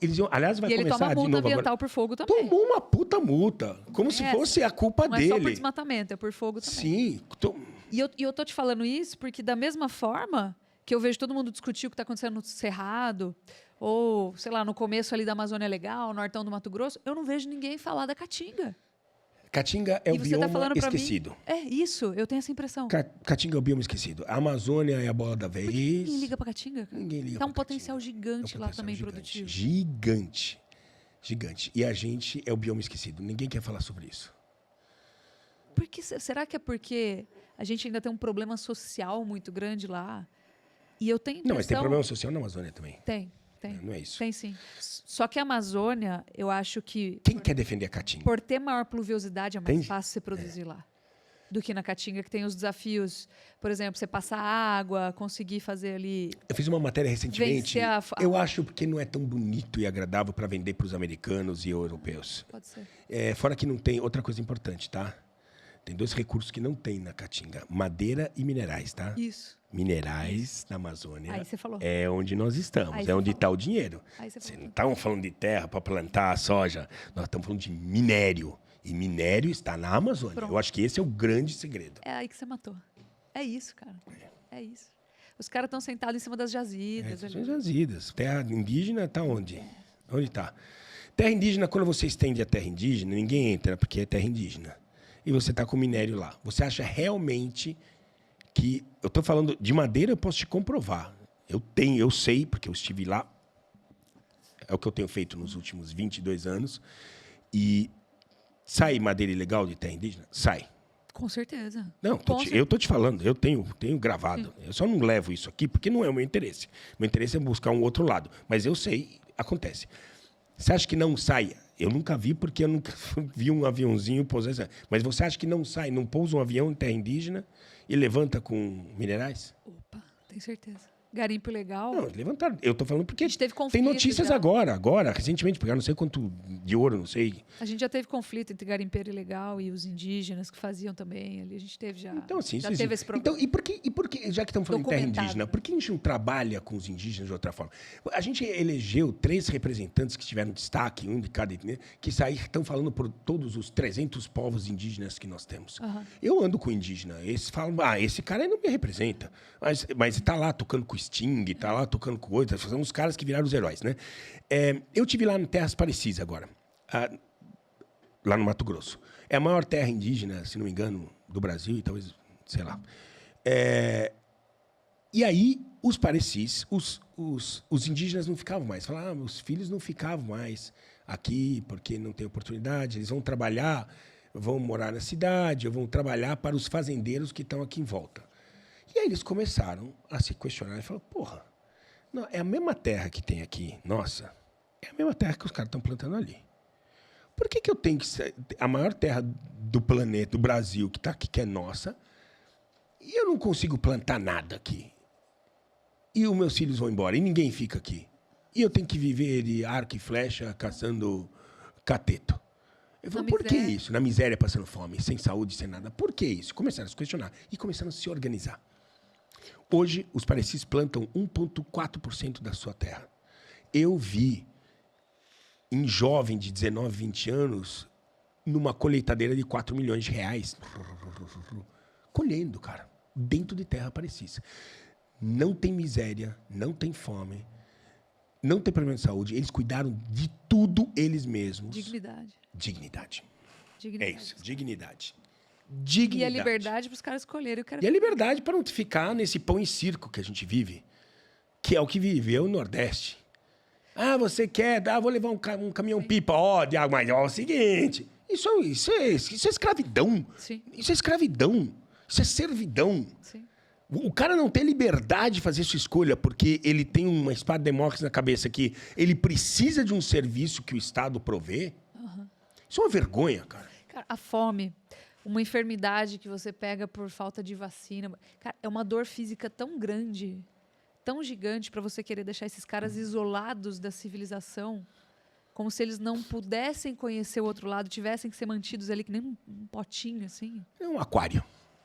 eles iam... Aliás, vai começar de novo agora. E ele toma multa ambiental por fogo também. Tomou uma puta multa. Como se fosse a culpa dele. Não é só por desmatamento, é por fogo também. Sim. E eu tô te falando isso porque, da mesma forma que eu vejo todo mundo discutir o que está acontecendo no Cerrado, ou, sei lá, no começo ali da Amazônia Legal, no Nortão do Mato Grosso, eu não vejo ninguém falar da Caatinga. Caatinga é o bioma esquecido. Mim, é isso, eu tenho essa impressão. Caatinga é o bioma esquecido. A Amazônia é a bola da vez. Por que ninguém liga para Caatinga? Ninguém liga. Tá um potencial gigante lá também produtivo. Gigante. E a gente é o bioma esquecido. Ninguém quer falar sobre isso. Será que é porque a gente ainda tem um problema social muito grande lá? E eu tenho Não, mas tem problema social na Amazônia também. Tem. Não é isso. Tem sim. Só que a Amazônia, eu acho que... Quem quer defender a Caatinga? Por ter maior pluviosidade, é mais fácil você produzir lá do que na Caatinga, que tem os desafios. Por exemplo, você passar água, conseguir fazer ali... Eu fiz uma matéria recentemente. Eu acho que não é tão bonito e agradável para vender para os americanos e europeus. Pode ser. Fora que não tem... Outra coisa importante, tá? Tem 2 recursos que não tem na Caatinga. Madeira e minerais, tá? Isso. Minerais na Amazônia. Aí você falou. É onde nós estamos. É onde está o dinheiro. Vocês não estavam falando de terra para plantar soja. Nós estamos falando de minério. E minério está na Amazônia. Pronto. Eu acho que esse é o grande segredo. É aí que você matou. É isso, cara. É isso. Os caras estão sentados em cima das jazidas. São jazidas. Terra indígena está onde? Onde está? Terra indígena, quando você estende a terra indígena, ninguém entra porque é terra indígena. E você está com minério lá. Você acha realmente que... Eu estou falando de madeira, eu posso te comprovar. Eu sei, porque eu estive lá. É o que eu tenho feito nos últimos 22 anos. E sai madeira ilegal de terra indígena? Sai. Com certeza. Não, eu estou te falando. Eu tenho gravado. Sim. Eu só não levo isso aqui porque não é o meu interesse. Meu interesse é buscar um outro lado. Mas eu sei, acontece. Você acha que não sai? Eu nunca vi, porque eu nunca vi um aviãozinho pousar. Mas você acha que não sai, não pousa um avião em terra indígena e levanta com minerais? Opa, tenho certeza. Garimpo legal? Não, levantaram. Eu estou falando porque a gente teve tem notícias já. agora, recentemente, pegaram não sei quanto de ouro, não sei. A gente já teve conflito entre garimpeiro ilegal e os indígenas que faziam também ali. A gente teve já. Então, assim, já teve esse problema. Então, e por que, já que estamos falando de terra indígena, por que a gente não trabalha com os indígenas de outra forma? A gente elegeu 3 representantes que tiveram destaque, um de cada etnia, que estão falando por todos os 300 povos indígenas que nós temos. Uhum. Eu ando com indígena, eles falam, esse cara aí não me representa. Mas está lá tocando com Sting, está lá tocando com outros, são os caras que viraram os heróis, né? Eu tive lá em Terras Parecis agora, lá no Mato Grosso. É a maior terra indígena, se não me engano, do Brasil, e talvez, sei lá. E aí, os Parecis, os indígenas não ficavam mais. Falavam, os filhos não ficavam mais aqui porque não tem oportunidade, eles vão trabalhar, vão morar na cidade, ou vão trabalhar para os fazendeiros que estão aqui em volta. E aí eles começaram a se questionar e falaram, porra, não, é a mesma terra que tem aqui, nossa, é a mesma terra que os caras estão plantando ali. Por que eu tenho que ser a maior terra do planeta, do Brasil, que está aqui, que é nossa, e eu não consigo plantar nada aqui? E os meus filhos vão embora, e ninguém fica aqui. E eu tenho que viver de arco e flecha, caçando cateto. Eu falei, por que isso? Na miséria, passando fome, sem saúde, sem nada. Por que isso? Começaram a se questionar e começaram a se organizar. Hoje, os Parecis plantam 1,4% da sua terra. Eu vi, em jovem de 19, 20 anos, numa colheitadeira de 4 milhões de reais, colhendo, cara, dentro de terra Parecis. Não tem miséria, não tem fome, não tem problema de saúde. Eles cuidaram de tudo eles mesmos. Dignidade. É isso, dignidade. E a liberdade para os caras escolherem. E a liberdade para não ficar nesse pão e circo que a gente vive, que é o que viveu o Nordeste. Você quer? Vou levar um caminhão-pipa. Diago, mas é o seguinte, isso é escravidão. Sim. Isso é escravidão. Isso é servidão. Sim. O cara não tem liberdade de fazer sua escolha porque ele tem uma espada de Damócles na cabeça que ele precisa de um serviço que o Estado provê. Isso é uma vergonha, cara. Cara, a fome, uma enfermidade que você pega por falta de vacina. Cara, é uma dor física tão grande, tão gigante para você querer deixar esses caras isolados da civilização, como se eles não pudessem conhecer o outro lado, tivessem que ser mantidos ali que nem um potinho, assim. É um aquário.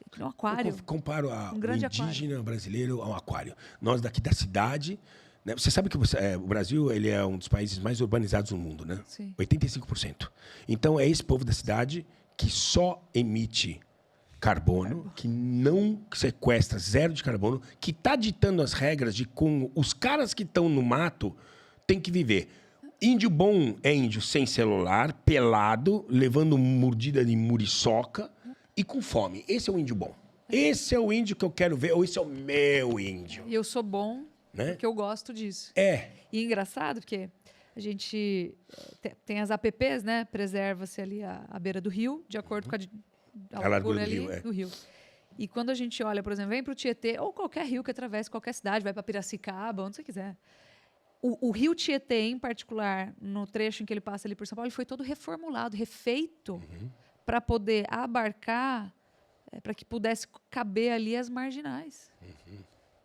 Que nem um aquário. Eu comparo o grande indígena brasileiro ao aquário. Nós daqui da cidade... Né? Você sabe que o Brasil ele é um dos países mais urbanizados do mundo, né? Sim. 85%. Então, é esse povo da cidade que só emite carbono, que não sequestra zero de carbono, que está ditando as regras de como os caras que estão no mato têm que viver. Índio bom é índio sem celular, pelado, levando mordida de muriçoca e com fome. Esse é o índio bom. Esse é o índio que eu quero ver, ou esse é o meu índio. E eu sou bom, né? porque eu gosto disso. É. E é engraçado, porque a gente tem as APPs, né? Preserva-se ali a beira do rio, de acordo com a largura ali do rio. E quando a gente olha, por exemplo, vem para o Tietê, ou qualquer rio que atravesse qualquer cidade, vai para Piracicaba, onde você quiser. O rio Tietê, em particular, no trecho em que ele passa ali por São Paulo, ele foi todo reformulado, refeito, para poder abarcar, para que pudesse caber ali as marginais.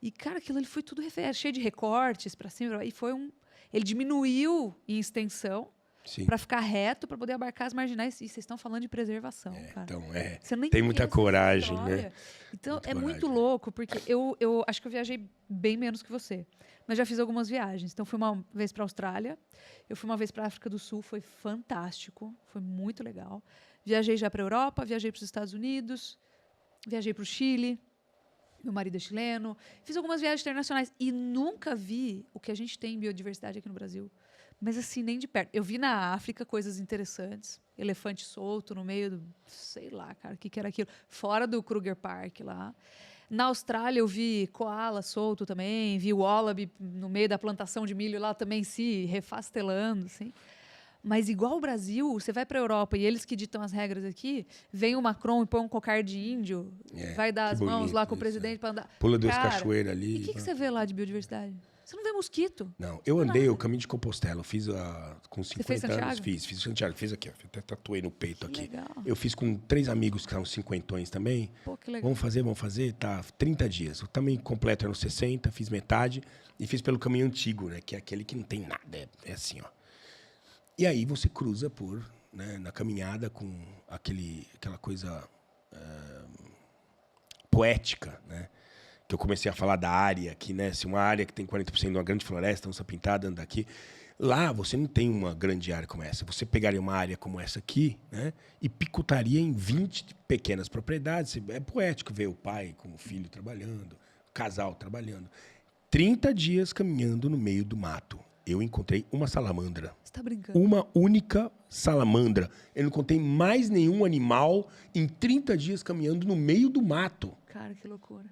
E, cara, aquilo ali foi tudo refeito, cheio de recortes para cima. E foi ele diminuiu em extensão para ficar reto, para poder abarcar as marginais. E vocês estão falando de preservação, cara. Então, você nem tem muita coragem, né? Então, muito louco, porque eu acho que eu viajei bem menos que você. Mas já fiz algumas viagens. Então, fui uma vez para a Austrália, eu fui uma vez para a África do Sul, foi fantástico, foi muito legal. Viajei já para a Europa, viajei para os Estados Unidos, viajei para o Chile, meu marido é chileno, fiz algumas viagens internacionais e nunca vi o que a gente tem em biodiversidade aqui no Brasil. Mas assim, nem de perto. Eu vi na África coisas interessantes, elefante solto no meio do, sei lá, cara, o que era aquilo, fora do Kruger Park lá. Na Austrália eu vi koala solto também, vi o wallaby no meio da plantação de milho lá também se refastelando, assim. Mas igual o Brasil, você vai para a Europa e eles que ditam as regras aqui, vem o Macron e põe um cocar de índio, vai dar as mãos lá com o presidente para andar. Pula duas cachoeiras ali. E o que você vê lá de biodiversidade? Você não vê mosquito. Não, eu andei o caminho de Compostela, eu fiz com 50 você fez Santiago? anos, fiz Santiago, fiz aqui, ó, até tatuei no peito aqui. Legal. Eu fiz com 3 amigos que são cinquentões também. Pô, que legal. Vamos fazer, tá, 30 dias. O tamanho completo era nos 60, fiz metade e fiz pelo caminho antigo, né, que é aquele que não tem nada, é assim, ó. E aí você cruza na caminhada com aquela coisa poética, né? Que eu comecei a falar da área, que, né, se uma área que tem 40% de uma grande floresta, onça pintada, anda aqui. Lá você não tem uma grande área como essa. Você pegaria uma área como essa aqui, né, e picotaria em 20 pequenas propriedades. É poético ver o pai com o filho trabalhando, o casal trabalhando. 30 dias caminhando no meio do mato. Eu encontrei uma salamandra. Você tá brincando? Uma única salamandra. Eu não encontrei mais nenhum animal em 30 dias caminhando no meio do mato. Cara, que loucura.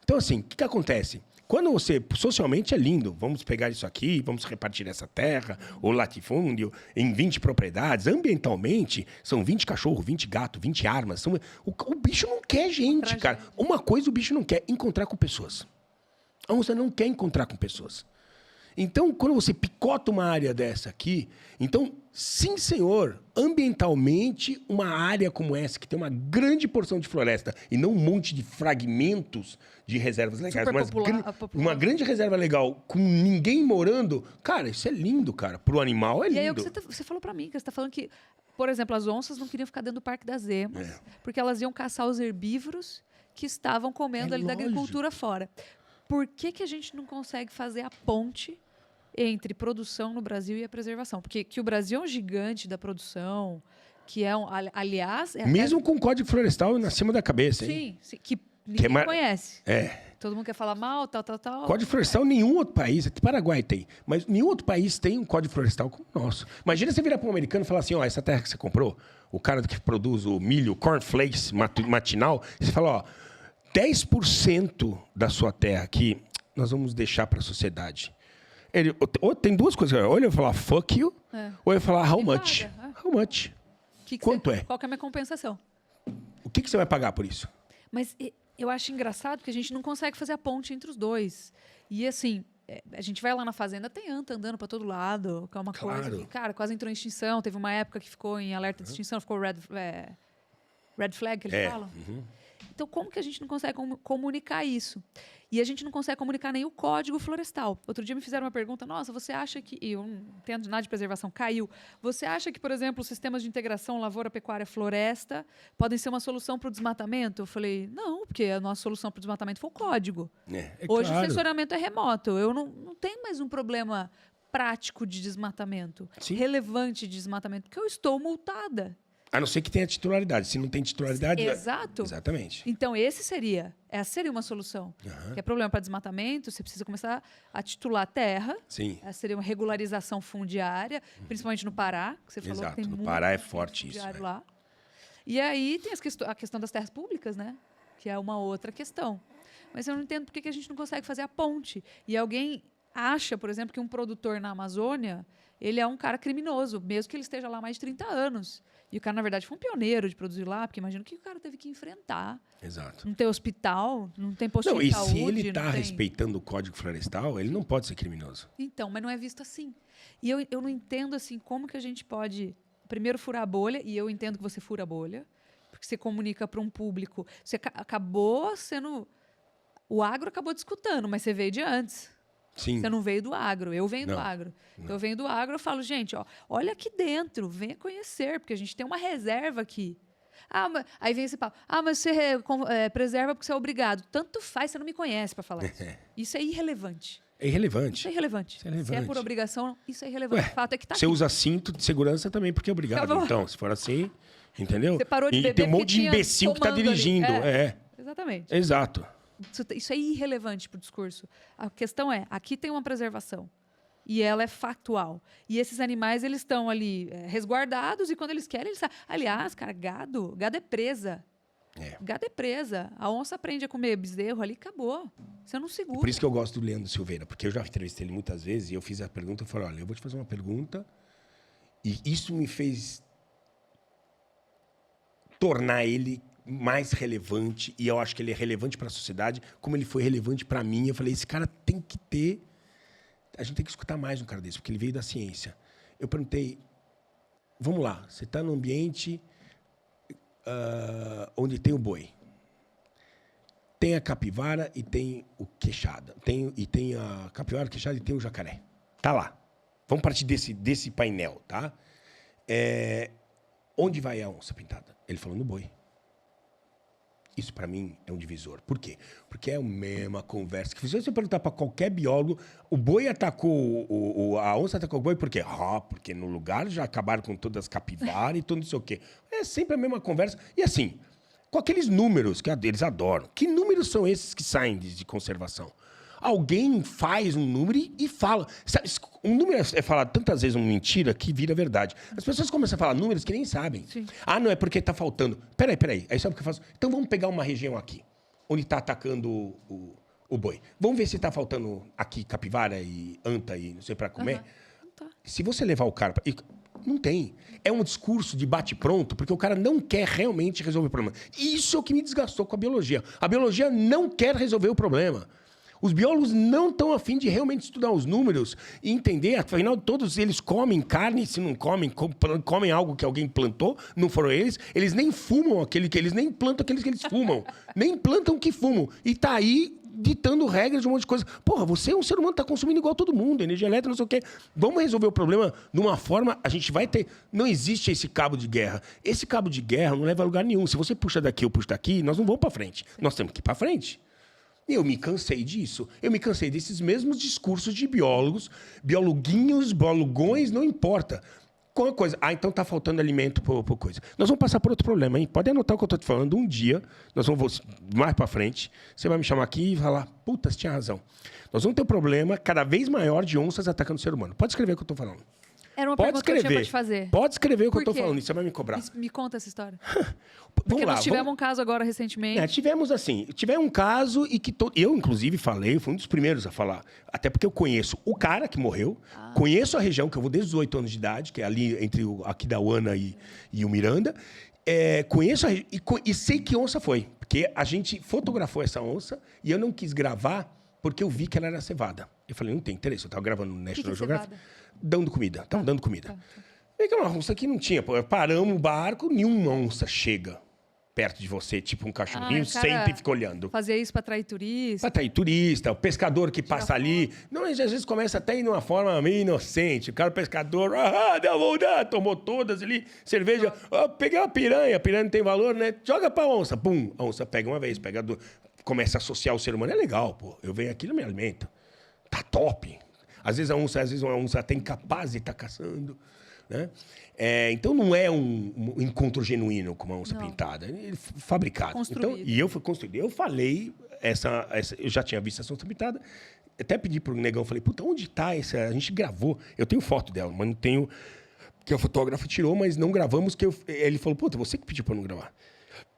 Então, assim, o que acontece? Quando você... Socialmente é lindo. Vamos pegar isso aqui, vamos repartir essa terra, o latifúndio, em 20 propriedades. Ambientalmente, são 20 cachorros, 20 gatos, 20 armas. O bicho não quer gente, cara. Uma coisa o bicho não quer, encontrar com pessoas. A onça não quer encontrar com pessoas. Então, quando você picota uma área dessa aqui, então, sim, senhor, ambientalmente, uma área como essa, que tem uma grande porção de floresta e não um monte de fragmentos de reservas legais, mas uma grande reserva legal com ninguém morando, cara, isso é lindo, cara. Pro animal é lindo. E aí, o que você falou pra mim, que você tá falando que, por exemplo, as onças não queriam ficar dentro do Parque das Emas, porque elas iam caçar os herbívoros que estavam comendo ali da agricultura fora. Por que a gente não consegue fazer a ponte entre produção no Brasil e a preservação? Porque que o Brasil é um gigante da produção, que é aliás... Mesmo com o Código Florestal acima da cabeça, hein? Sim, que ninguém conhece. Todo mundo quer falar mal, tal. Código Florestal, nenhum outro país, Paraguai tem, mas nenhum outro país tem um Código Florestal como o nosso. Imagina você virar para um americano e falar assim, ó, essa terra que você comprou, o cara que produz o milho, cornflakes matinal, você fala, ó, 10% da sua terra aqui, nós vamos deixar para a sociedade. Tem duas coisas. Ou ele vai falar fuck you, ou ele vai falar how much. How much? Quanto é? Qual que é a minha compensação? O que você vai pagar por isso? Mas eu acho engraçado porque a gente não consegue fazer a ponte entre os dois. E assim, a gente vai lá na fazenda, tem anta andando para todo lado, que é uma coisa que, cara, quase entrou em extinção. Teve uma época que ficou em alerta de extinção, ficou red flag, que eles falam. Então, como que a gente não consegue comunicar isso? E a gente não consegue comunicar nem o código florestal. Outro dia me fizeram uma pergunta, nossa, você acha que... E eu não entendo nada de preservação, caiu. Você acha que, por exemplo, os sistemas de integração lavoura, pecuária, floresta podem ser uma solução para o desmatamento? Eu falei, não, porque a nossa solução para o desmatamento foi o código. Hoje o sensoramento é remoto. Eu não tenho mais um problema prático de desmatamento, relevante de desmatamento, porque eu estou multada. A não ser que tenha titularidade. Se não tem titularidade... Exato. Exatamente. Então, essa seria uma solução. Que é problema para desmatamento, você precisa começar a titular terra. Sim. Essa seria uma regularização fundiária, principalmente no Pará, que você falou que tem no muito Pará é forte isso. Lá. E aí tem a questão das terras públicas, né? Que é uma outra questão. Mas eu não entendo por que a gente não consegue fazer a ponte. E alguém acha, por exemplo, que um produtor na Amazônia, ele é um cara criminoso, mesmo que ele esteja lá há mais de 30 anos. E o cara, na verdade, foi um pioneiro de produzir lá, porque imagina o que o cara teve que enfrentar. Exato. Não tem hospital, não tem posto de saúde. E se ele está respeitando o Código Florestal, ele não pode ser criminoso. Então, mas não é visto assim. E eu não entendo assim como que a gente pode, primeiro, furar a bolha, e eu entendo que você fura a bolha, porque você comunica para um público. Você acabou sendo... O agro acabou discutindo, mas você veio de antes. Sim. Você não veio do agro, eu venho do agro. Eu venho do agro, eu falo, gente, ó, olha aqui dentro, venha conhecer, porque a gente tem uma reserva aqui. Aí vem esse papo. Mas você preserva porque você é obrigado. Tanto faz, você não me conhece para falar isso. Isso é irrelevante. É irrelevante. Isso é irrelevante. Se é por obrigação, isso é irrelevante. O fato é que tá você aqui. usa cinto de segurança também porque é obrigado. Acabou. Então, se for assim, entendeu? Você parou de beber, tem um monte de imbecil que está dirigindo. Exatamente. Exato. Isso é irrelevante para o discurso. A questão é, aqui tem uma preservação. E ela é factual. E esses animais, eles estão ali resguardados e quando eles querem, eles saem. Aliás, cara, gado é presa. Gado é presa. A onça aprende a comer bezerro ali, acabou. Você não segura. Por isso que eu gosto do Leandro Silveira, porque eu já entrevistei ele muitas vezes e eu fiz a pergunta e falei, olha, eu vou te fazer uma pergunta e isso me fez tornar ele mais relevante, e eu acho que ele é relevante para a sociedade, como ele foi relevante para mim. Eu falei, esse cara tem que ter... A gente tem que escutar mais um cara desse, porque ele veio da ciência. Eu perguntei, vamos lá, você está num ambiente onde tem o boi. Tem a capivara e tem o queixada. Tem a capivara, queixada e tem o jacaré. Tá lá. Vamos partir desse painel, tá? Onde vai a onça pintada? Ele falou, no boi. Isso, para mim, é um divisor. Por quê? Porque é a mesma conversa. Se você perguntar para qualquer biólogo, o boi atacou, a onça atacou o boi por quê? Porque no lugar já acabaram com todas as capivaras e tudo não sei o quê. É sempre a mesma conversa. E assim, com aqueles números que eles adoram. Que números são esses que saem de conservação? Alguém faz um número e fala. Sabe, um número é falado tantas vezes uma mentira que vira verdade. As pessoas começam a falar números que nem sabem. Sim. Não é porque está faltando. Peraí. Aí sabe o que eu faço? Então vamos pegar uma região aqui, onde está atacando o boi. Vamos ver se está faltando aqui capivara e anta e não sei para comer. Tá. Se você levar o cara... Não tem. É um discurso de bate-pronto, porque o cara não quer realmente resolver o problema. Isso é o que me desgastou com a biologia. A biologia não quer resolver o problema. Os biólogos não estão a fim de realmente estudar os números e entender, afinal, todos eles comem carne, se não comem algo que alguém plantou, não foram eles. Eles nem fumam eles nem plantam aqueles que eles fumam. Nem plantam o que fumam. E tá aí ditando regras de um monte de coisa. Porra, você é um ser humano que está consumindo igual todo mundo, energia elétrica, não sei o quê. Vamos resolver o problema de uma forma, a gente vai ter... Não existe esse cabo de guerra. Esse cabo de guerra não leva a lugar nenhum. Se você puxa daqui ou puxa daqui, nós não vamos para frente. Nós temos que ir para frente. Eu me cansei disso. Eu me cansei desses mesmos discursos de biólogos, biologuinhos, biologões, não importa. Com a coisa, então está faltando alimento por coisa. Nós vamos passar por outro problema, hein? Pode anotar o que eu estou te falando. Um dia, nós vamos mais para frente, você vai me chamar aqui e falar, puta, você tinha razão. Nós vamos ter um problema cada vez maior de onças atacando o ser humano. Pode escrever o que eu estou falando. Era uma pergunta que eu tinha pra te fazer. Pode escrever o que eu estou falando, isso você vai me cobrar. Me conta essa história. Porque nós tivemos um caso agora recentemente. Tivemos um caso e que eu, inclusive, falei, fui um dos primeiros a falar. Até porque eu conheço o cara que morreu, conheço a região, que eu vou desde os 8 anos de idade, que é ali entre aqui da Uana e o Miranda, Conheço e sei que onça foi. Porque a gente fotografou essa onça e eu não quis gravar porque eu vi que ela era cevada. Eu falei, não tem interesse. Eu estava gravando no National Geographic. Dando comida. Estavam dando comida. É uma onça que não tinha. Paramos o barco, nenhuma onça chega perto de você, tipo um cachorrinho, sempre fica olhando. Fazia isso para atrair turista. Para atrair turista, o pescador que passa ali. Não, às vezes começa até de uma forma meio inocente. O cara, o pescador, tomou todas ali, cerveja. Peguei uma piranha, a piranha não tem valor, né? Joga pra onça. Pum, a onça pega uma vez, começa a associar o ser humano. É legal, pô. Eu venho aqui e não me alimento. Tá top. Às vezes uma onça até incapaz de estar caçando. Né? Então não é um encontro genuíno com uma onça pintada, é fabricado. Então, e eu fui construído. Eu falei, eu já tinha visto essa onça pintada, até pedi pro negão, falei, puta, onde tá essa? A gente gravou, eu tenho foto dela, mas não tenho, que o fotógrafo tirou, mas não gravamos, ele falou, puta, você que pediu pra não gravar.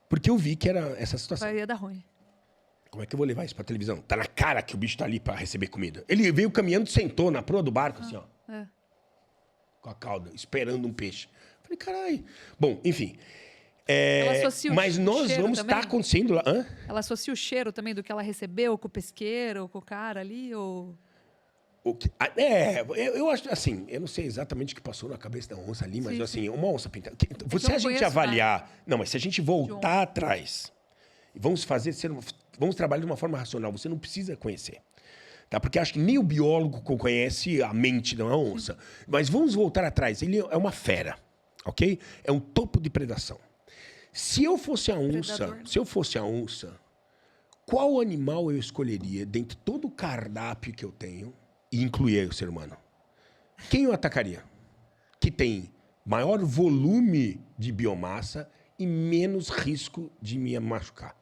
Porque eu vi que era essa situação. Ia dar ruim. Como é que eu vou levar isso pra televisão? Tá na cara que o bicho tá ali pra receber comida. Ele veio caminhando, sentou na proa do barco, assim, ó. Com a cauda, esperando um peixe. Falei, caralho. Bom, enfim. Mas nós vamos estar acontecendo lá. Ela associa o cheiro também do que ela recebeu com o pesqueiro, com o cara ali, ou... Eu acho assim, eu não sei exatamente o que passou na cabeça da onça ali, mas assim, uma onça pintada. Se a gente avaliar. Não, mas se a gente voltar atrás e vamos trabalhar de uma forma racional, você não precisa conhecer. Tá? Porque acho que nem o biólogo conhece a mente de uma onça. Mas vamos voltar atrás. Ele é uma fera, ok? É um topo de predação. Se eu fosse a onça, qual animal eu escolheria dentre todo o cardápio que eu tenho e incluir o ser humano? Quem eu atacaria? Que tem maior volume de biomassa e menos risco de me machucar.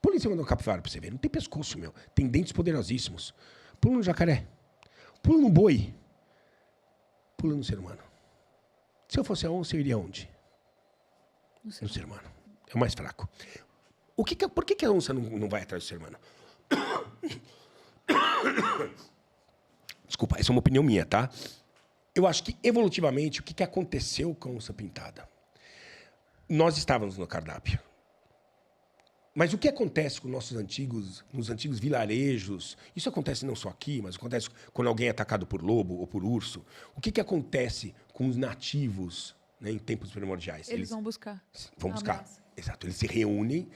Pula em cima do capivara pra você ver. Não tem pescoço, meu. Tem dentes poderosíssimos. Pula no jacaré. Pula no boi. Pula no ser humano. Se eu fosse a onça, eu iria onde? No ser humano. É o mais fraco. Por que a onça não vai atrás do ser humano? Desculpa, essa é uma opinião minha, tá? Eu acho que, evolutivamente, o que aconteceu com a onça pintada? Nós estávamos no cardápio. Mas o que acontece com nos antigos vilarejos? Isso acontece não só aqui, mas acontece quando alguém é atacado por lobo ou por urso. O que acontece com os nativos, né, em tempos primordiais? Eles vão buscar. Vão buscar. Exato. Eles se reúnem,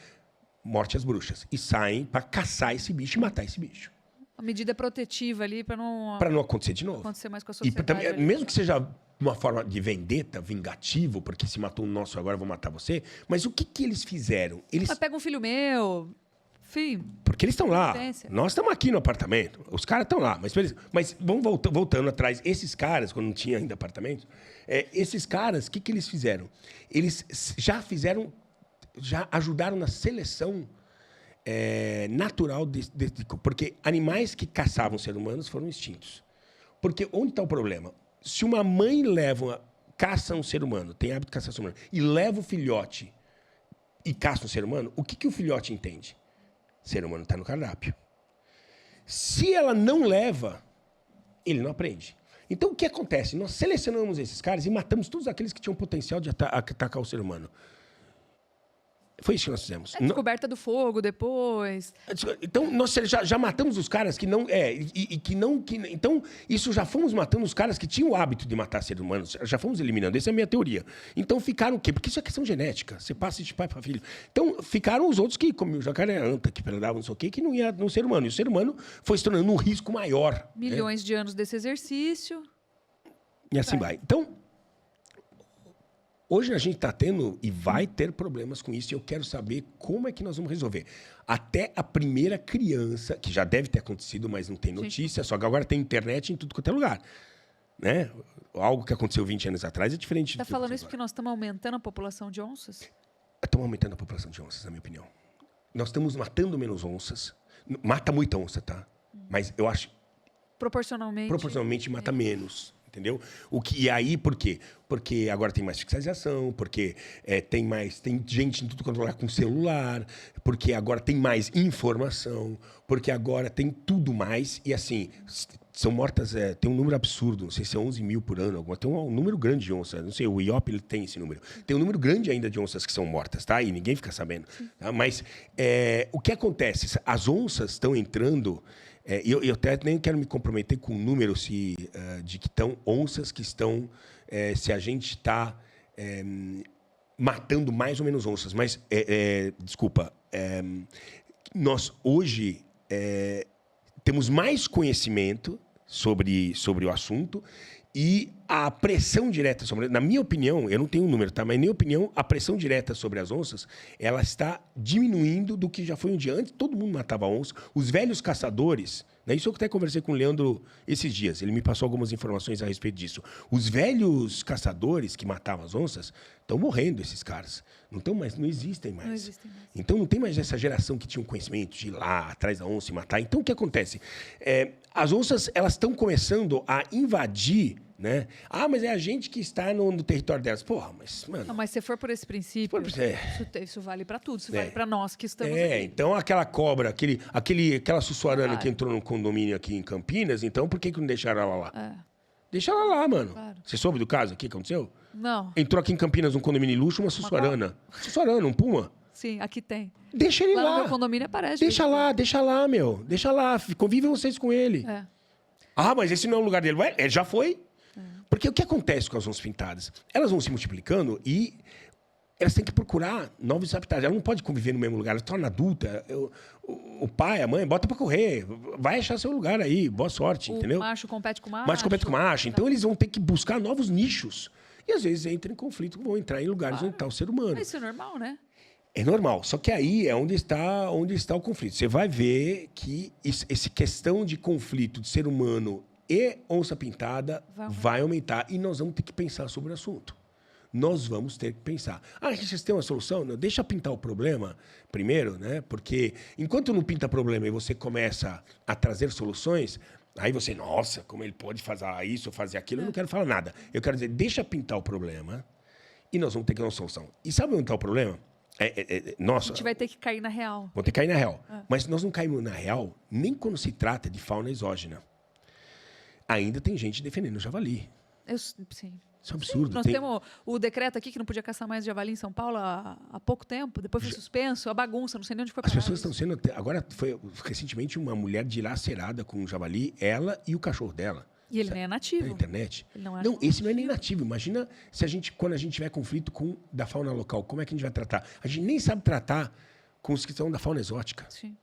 morte às bruxas, e saem para caçar esse bicho e matar esse bicho. Uma medida protetiva ali para não acontecer de novo. Acontecer mais com a sociedade. E também, mesmo que seja uma forma de vendetta, vingativo, porque se matou um nosso, agora eu vou matar você. Mas o que eles fizeram? Eles pega um filho meu, enfim. Porque eles estão lá. Nós estamos aqui no apartamento. Os caras estão lá. Mas vamos voltando atrás. Esses caras, quando não tinha ainda apartamento, esses caras, o que eles fizeram? Eles já ajudaram na seleção natural porque animais que caçavam seres humanos foram extintos. Porque onde está o problema? Se uma mãe caça um ser humano, tem hábito de caçar um ser humano, e leva o filhote e caça um ser humano, o que o filhote entende? Ser humano está no cardápio. Se ela não leva, ele não aprende. Então, o que acontece? Nós selecionamos esses caras e matamos todos aqueles que tinham potencial de atacar o ser humano. Foi isso que nós fizemos. Descoberta do fogo depois. Então, nós já matamos os caras que não... Então, isso já fomos matando os caras que tinham o hábito de matar seres humanos. Já fomos eliminando. Essa é a minha teoria. Então, ficaram o quê? Porque isso é questão genética. Você passa de pai para filho. Então, ficaram os outros que, como o jacaré anta, que predavam, não sei o quê, que não ia no ser humano. E o ser humano foi se tornando um risco maior. Milhões de anos desse exercício. E assim vai. Então... Hoje a gente está tendo e vai ter problemas com isso e eu quero saber como é que nós vamos resolver. Até a primeira criança, que já deve ter acontecido, mas não tem notícia, só que agora tem internet em tudo quanto é lugar. Né? Algo que aconteceu 20 anos atrás é diferente. Está falando isso porque nós estamos aumentando a população de onças? Estamos aumentando a população de onças, na minha opinião. Nós estamos matando menos onças. Mata muita onça, tá? Mas eu acho... Proporcionalmente mata menos. entendeu? E aí, por quê? Porque agora tem mais fiscalização, porque tem gente em tudo quanto é lugar com celular, porque agora tem mais informação, porque agora tem tudo mais. E assim, são mortas, tem um número absurdo, não sei se é 11 mil por ano, tem um número grande de onças, não sei, o IOP ele tem esse número. Tem um número grande ainda de onças que são mortas, tá? E ninguém fica sabendo. Tá? Mas o que acontece? As onças estão entrando... eu até nem quero me comprometer com o número de que estão onças que estão... se a gente está matando mais ou menos onças. Mas, desculpa, nós hoje temos mais conhecimento sobre o assunto e a pressão direta sobre... Na minha opinião, eu não tenho um número, tá? Mas na minha opinião, a pressão direta sobre as onças, ela está diminuindo do que já foi um dia antes. Todo mundo matava onça. Os velhos caçadores... Né? Isso eu até conversei com o Leandro esses dias. Ele me passou algumas informações a respeito disso. Os velhos caçadores que matavam as onças estão morrendo, esses caras. Não existem mais. Não existem mais. Então, não tem mais essa geração que tinha um conhecimento de ir lá atrás da onça e matar. Então, o que acontece? As onças elas estão começando a invadir... Né? Mas é a gente que está no território delas. Porra, mas, mano... Não, mas se for por esse princípio, isso vale para tudo. Isso vale para nós que estamos aqui. Então aquela cobra, aquela sussuarana que entrou no condomínio aqui em Campinas, então por que não deixaram ela lá? Deixa ela lá, mano. Claro. Você soube do caso aqui que aconteceu? Não. Entrou aqui em Campinas um condomínio luxo, uma sussuarana. Sussuarana, um puma. Sim, aqui tem. Deixa ele lá. Lá no meu condomínio aparece. Deixa lá, meu. Deixa lá. Convivem vocês com ele. Mas esse não é o lugar dele. Ué, ele já foi. Porque o que acontece com as onças pintadas? Elas vão se multiplicando e elas têm que procurar novos habitats. Ela não pode conviver no mesmo lugar. Ela se torna adulta. O pai, a mãe, bota para correr. Vai achar seu lugar aí. Boa sorte, entendeu? O macho compete com o macho. Macho compete com o macho. Então, eles vão ter que buscar novos nichos. E, às vezes, entram em conflito, vão entrar em lugares onde está o ser humano. Mas isso é normal, né? É normal. Só que aí é onde está o conflito. Você vai ver que essa questão de conflito de ser humano e onça pintada vai aumentar. E nós vamos ter que pensar sobre o assunto. Nós vamos ter que pensar. Vocês têm uma solução? Não, deixa pintar o problema primeiro, né? Porque enquanto não pinta problema e você começa a trazer soluções, aí você, nossa, como ele pode fazer isso, fazer aquilo, eu não quero falar nada. Eu quero dizer, deixa pintar o problema e nós vamos ter que dar uma solução. E sabe onde está o problema? Nossa, a gente vai ter que cair na real. Vamos ter que cair na real. Mas nós não caímos na real nem quando se trata de fauna exógena. Ainda tem gente defendendo o javali. Sim. Isso é um absurdo. Nós temos o decreto aqui que não podia caçar mais javali em São Paulo há pouco tempo. Depois foi suspenso. A bagunça, não sei nem onde foi parar. As pessoas estão sendo... Agora, foi recentemente uma mulher dilacerada com um javali, ela e o cachorro dela. E ele nem é nativo. Na internet. Ele não, esse não é nem nativo. Imagina quando a gente tiver conflito da fauna local, como é que a gente vai tratar? A gente nem sabe tratar com os que estão da fauna exótica. Sim.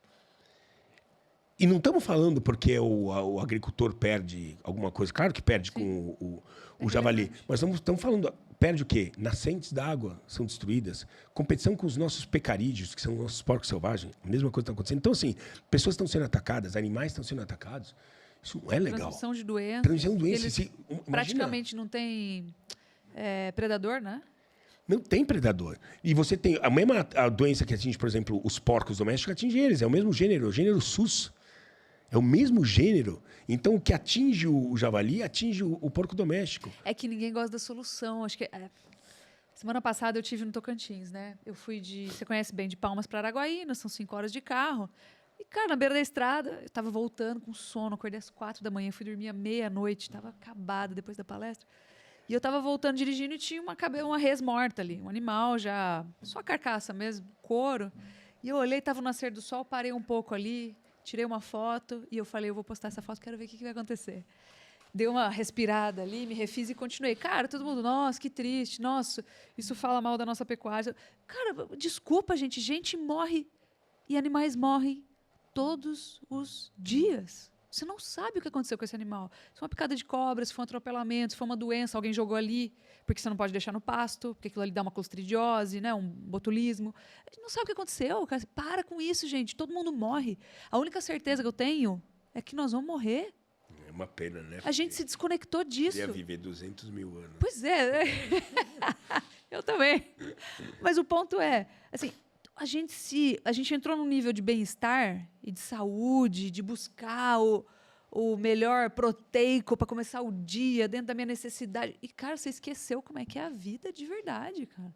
E não estamos falando porque o agricultor perde alguma coisa. Claro que perde com o javali. Mas estamos falando, perde o quê? Nascentes d'água são destruídas. Competição com os nossos pecarídeos, que são os nossos porcos selvagens. A mesma coisa está acontecendo. Então, assim, pessoas estão sendo atacadas, animais estão sendo atacados. Isso não é legal. Transmissão de doenças. Transmissão de doenças. Praticamente não tem predador, né? Não tem predador. E você tem a mesma doença que atinge, por exemplo, os porcos domésticos, atinge eles. É o mesmo gênero, o gênero sus. É o mesmo gênero. Então, o que atinge o javali, atinge o porco doméstico. É que ninguém gosta da solução. Acho que... Semana passada eu tive no Tocantins, né? Eu fui você conhece bem, de Palmas para Araguaína, são 5 horas de carro. E, cara, na beira da estrada, eu estava voltando com sono, acordei às 4 da manhã, fui dormir à meia-noite, estava acabada depois da palestra. E eu estava voltando, dirigindo, e tinha uma res morta ali, um animal já, só a carcaça mesmo, couro. E eu olhei, estava no nascer do sol, parei um pouco ali, tirei uma foto e eu falei, eu vou postar essa foto, quero ver o que vai acontecer. Dei uma respirada ali, me refiz e continuei. Cara, todo mundo, nossa, que triste, nossa, isso fala mal da nossa pecuária. Cara, desculpa, gente morre e animais morrem todos os dias. Você não sabe o que aconteceu com esse animal. Se foi uma picada de cobra, se foi um atropelamento, se foi uma doença, alguém jogou ali, porque você não pode deixar no pasto, porque aquilo ali dá uma clostridiose, né, um botulismo. A gente não sabe o que aconteceu. Cara. Para com isso, gente. Todo mundo morre. A única certeza que eu tenho é que nós vamos morrer. É uma pena, né? A gente se desconectou disso. Queria viver 200 mil anos. Pois é. Eu também. Mas o ponto é, assim, a gente entrou num nível de bem-estar e de saúde, de buscar o melhor proteico para começar o dia dentro da minha necessidade. E, cara, você esqueceu como é que é a vida de verdade, cara.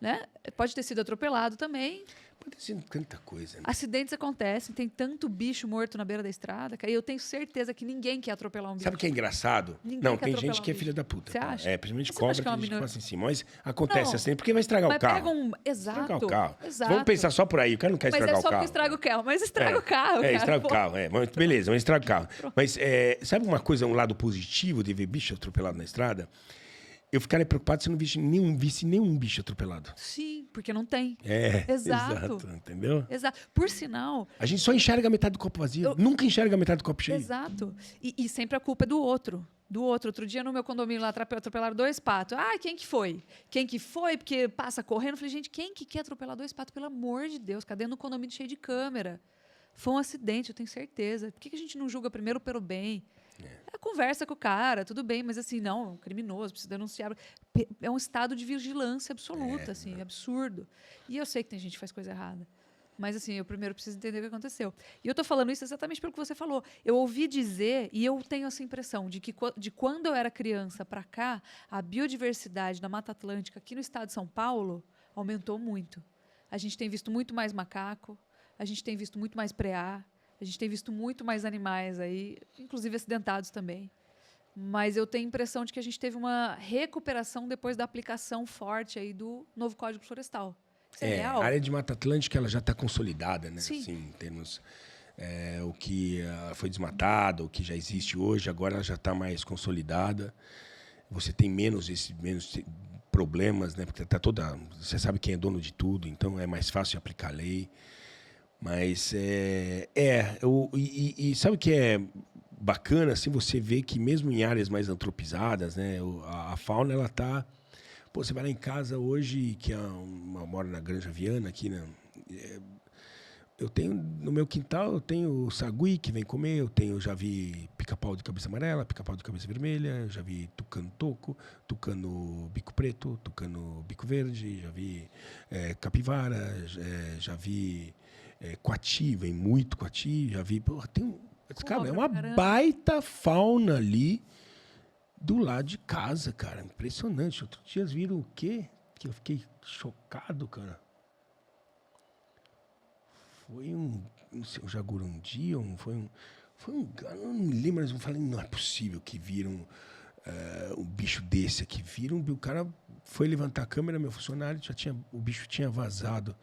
Né? Pode ter sido atropelado também. Pode ter sido tanta coisa. Né? Acidentes acontecem, tem tanto bicho morto na beira da estrada, cara, e eu tenho certeza que ninguém quer atropelar um bicho. Sabe o que é engraçado? Ninguém não, quer tem atropelar gente um que é bicho. filha da puta. Você acha? Principalmente Você cobra acha que que é a uma gente minoria? passa em cima. Mas acontece Não. assim, porque vai estragar Mas o carro. pega um... Exato. Estragar o carro. Exato. Vamos pensar só por aí. O cara não quer Mas estragar é o só carro. porque estraga o carro. Mas estraga o carro, cara. Estraga o Pô. carro. Mas beleza, mas estraga o carro. Mas sabe uma coisa, um lado positivo de ver bicho atropelado na estrada? Eu ficaria preocupado se eu não visse nenhum bicho atropelado. Sim, porque não tem. Exato. Entendeu? Exato. Por sinal... A gente só enxerga a metade do copo vazio. Nunca enxerga a metade do copo cheio. Exato. E sempre a culpa é do outro. Do outro. Outro dia no meu condomínio lá atropelaram 2 patos. Ah, quem que foi? Quem que foi? Porque passa correndo. Eu falei, gente, quem que quer atropelar 2 patos? Pelo amor de Deus. Cadê no condomínio cheio de câmera? Foi um acidente, eu tenho certeza. Por que a gente não julga primeiro pelo bem? Conversa com o cara, tudo bem, mas assim, não, é um criminoso, precisa denunciar. É um estado de vigilância absoluta, assim, absurdo. E eu sei que tem gente que faz coisa errada. Mas, assim, eu primeiro preciso entender o que aconteceu. E eu estou falando isso exatamente pelo que você falou. Eu ouvi dizer, e eu tenho essa impressão, de que de quando eu era criança para cá, a biodiversidade da Mata Atlântica, aqui no estado de São Paulo, aumentou muito. A gente tem visto muito mais macaco, a gente tem visto muito mais preá, a gente tem visto muito mais animais aí, inclusive acidentados também. Mas eu tenho a impressão de que a gente teve uma recuperação depois da aplicação forte aí do novo Código Florestal. Isso é real? A área de Mata Atlântica ela já está consolidada, né? Sim. Assim, em termos o que foi desmatado, o que já existe hoje, agora ela já está mais consolidada. Você tem menos problemas, né? Porque tá você sabe quem é dono de tudo, então é mais fácil aplicar a lei. Mas sabe o que é bacana, assim, você vê que mesmo em áreas mais antropizadas, né, a fauna ela tá. Pô, você vai lá em casa hoje, que eu moro na Granja Viana aqui, né? Eu tenho no meu quintal, eu tenho sagui que vem comer, já vi pica-pau de cabeça amarela, pica-pau de cabeça vermelha, já vi tucano toco, tucano bico preto, tucano bico verde, já vi capivara, já vi coati, vem muito coati, já vi... Porra, cara, é uma baita fauna ali do lado de casa, cara. Impressionante. Outro dia viram o quê? Que eu fiquei chocado, cara. Foi um jaguarundi, eu não me lembro, mas eu falei, não é possível que viram um bicho desse aqui. O cara foi levantar a câmera, meu funcionário, o bicho tinha vazado.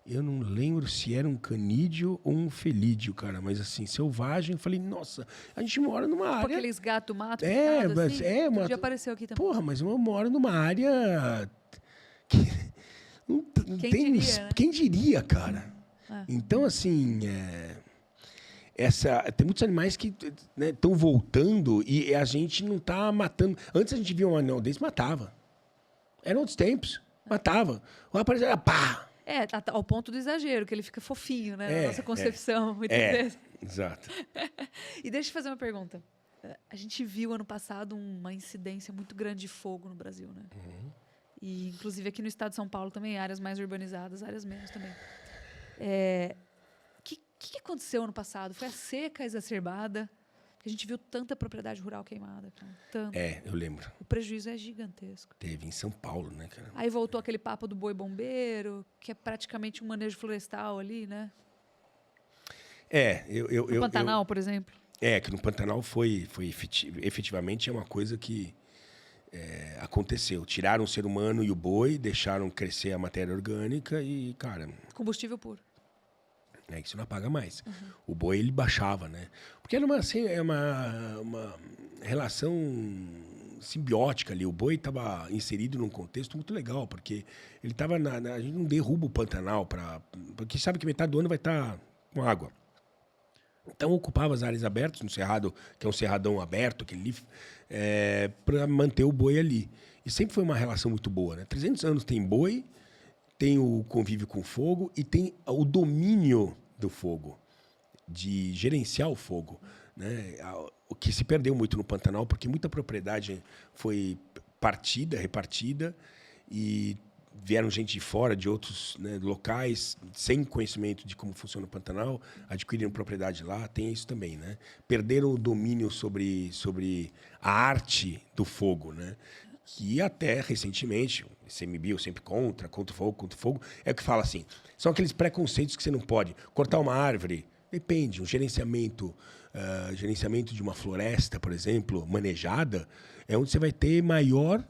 Eu não lembro se era um canídeo ou um felídeo, cara, mas assim, selvagem. Eu falei, nossa, a gente mora numa área... Tipo aqueles gato mato. Mas assim, um dia apareceu aqui também. Porra, mas eu moro numa área que não Quem tem... diria, né? Quem diria, cara? Então, assim, tem muitos animais que estão voltando e a gente não está matando. Antes a gente via um anel desse, matava. Eram outros tempos, matava. O aparelho era pá! Ao ponto do exagero, que ele fica fofinho, né? Na nossa concepção, muitas vezes. Exato. E deixa eu fazer uma pergunta. A gente viu ano passado uma incidência muito grande de fogo no Brasil, né? Uhum. E, inclusive, aqui no estado de São Paulo também, áreas mais urbanizadas, áreas menos também. O que aconteceu ano passado? Foi a seca exacerbada? A gente viu tanta propriedade rural queimada, cara. Tanto. Eu lembro. O prejuízo é gigantesco. Teve em São Paulo, né, cara? Aí voltou aquele papo do boi bombeiro, que é praticamente um manejo florestal ali, né? No Pantanal, por exemplo. Que no Pantanal foi efetivamente uma coisa que aconteceu. Tiraram o ser humano e o boi, deixaram crescer a matéria orgânica e, cara... Combustível puro. Isso não apaga mais. Uhum. O boi, ele baixava, né? Porque era uma relação simbiótica ali. O boi estava inserido num contexto muito legal, porque ele estava a gente não derruba o Pantanal, porque sabe que metade do ano vai estar com água. Então, ocupava as áreas abertas no cerrado, que é um cerradão aberto, para manter o boi ali. E sempre foi uma relação muito boa, né? 300 anos tem boi, tem o convívio com o fogo e tem o domínio do fogo, de gerenciar o fogo, né? O que se perdeu muito no Pantanal, porque muita propriedade foi repartida, e vieram gente de fora, de outros, né, locais, sem conhecimento de como funciona o Pantanal, adquiriram propriedade lá, tem isso também, né? Perderam o domínio sobre a arte do fogo, né? Que até recentemente, o ICMBio sempre contra o fogo, é o que fala assim, são aqueles preconceitos que você não pode. Cortar uma árvore, depende, um gerenciamento de uma floresta, por exemplo, manejada, é onde você vai ter maior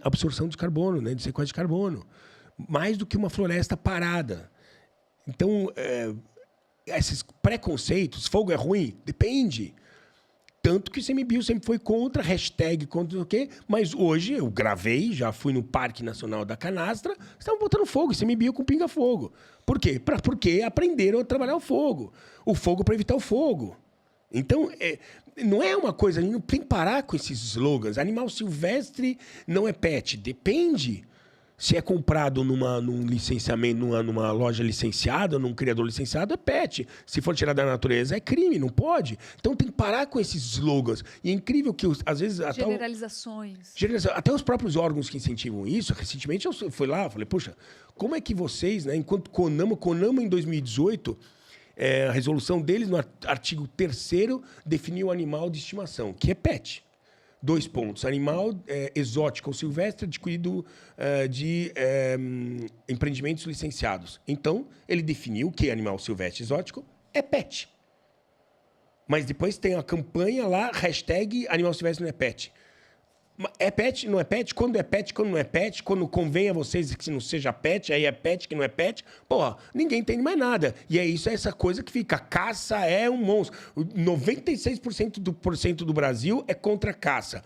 absorção de carbono, né, de sequestro de carbono, mais do que uma floresta parada. Então, esses preconceitos, fogo é ruim? Depende. Tanto que o ICMBio sempre foi contra, hashtag contra o quê, mas hoje eu gravei, já fui no Parque Nacional da Canastra, estavam botando fogo, ICMBio com pinga-fogo. Por quê? Porque aprenderam a trabalhar o fogo para evitar o fogo. Então, não é uma coisa, não tem que parar com esses slogans. Animal silvestre não é pet. Depende se é comprado num licenciamento, numa loja licenciada, num criador licenciado, é pet. Se for tirado da natureza, é crime, não pode. Então tem que parar com esses slogans. E é incrível que, às vezes... Generalizações. Até os próprios órgãos que incentivam isso, recentemente eu fui lá, falei, puxa, como é que vocês, né, enquanto Conama em 2018... a resolução deles, no artigo 3º, definiu o animal de estimação, que é pet. 2 pontos. Animal exótico ou silvestre adquirido de empreendimentos licenciados. Então, ele definiu que animal silvestre exótico é pet. Mas depois tem a campanha lá, hashtag animal silvestre não é pet. É pet, não é pet? Quando é pet, quando não é pet? Quando convém a vocês que não seja pet, aí é pet, que não é pet? Porra, ninguém entende mais nada. E é isso, é essa coisa que fica. Caça é um monstro. 96% do Brasil é contra a caça.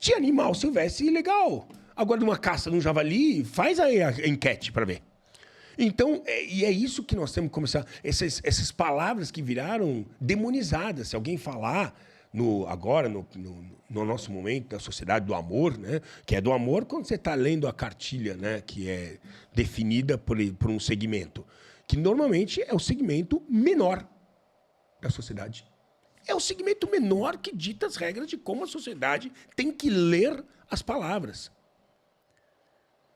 De animal silvestre, legal. Agora, de uma caça de um javali, faz aí a enquete para ver. Então, e é isso que nós temos que começar. Essas palavras que viraram demonizadas. Se alguém falar... agora, no nosso momento, da sociedade do amor, né? Que é do amor quando você está lendo a cartilha, né? Que é definida por um segmento, que normalmente é o segmento menor da sociedade. É o segmento menor que dita as regras de como a sociedade tem que ler as palavras.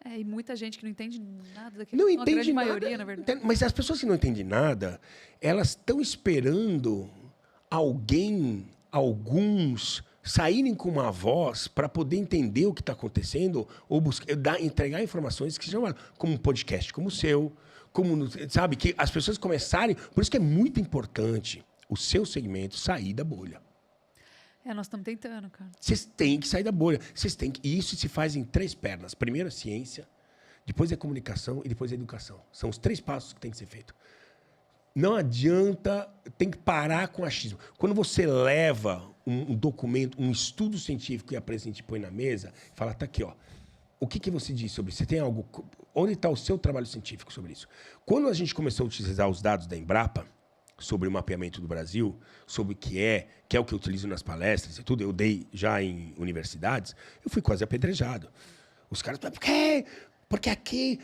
E muita gente que não entende nada daquilo. Não entende grande nada, maioria, na verdade. Mas as pessoas que não entendem nada, elas estão esperando alguns saírem com uma voz para poder entender o que está acontecendo ou entregar informações que sejam como um podcast como o seu, sabe, que as pessoas começarem... Por isso que é muito importante o seu segmento sair da bolha. Nós estamos tentando, cara. Vocês têm que sair da bolha. E isso se faz em 3 pernas. Primeiro a ciência, depois a comunicação e depois a educação. São os 3 passos que tem que ser feito. Não adianta, tem que parar com achismo. Quando você leva um documento, um estudo científico e apresenta e põe na mesa, fala, tá aqui, ó. O que você diz sobre isso? Você tem algo... Onde está o seu trabalho científico sobre isso? Quando a gente começou a utilizar os dados da Embrapa sobre o mapeamento do Brasil, sobre o que é o que eu utilizo nas palestras e tudo, eu dei já em universidades, eu fui quase apedrejado. Os caras falaram, por quê? Porque aqui...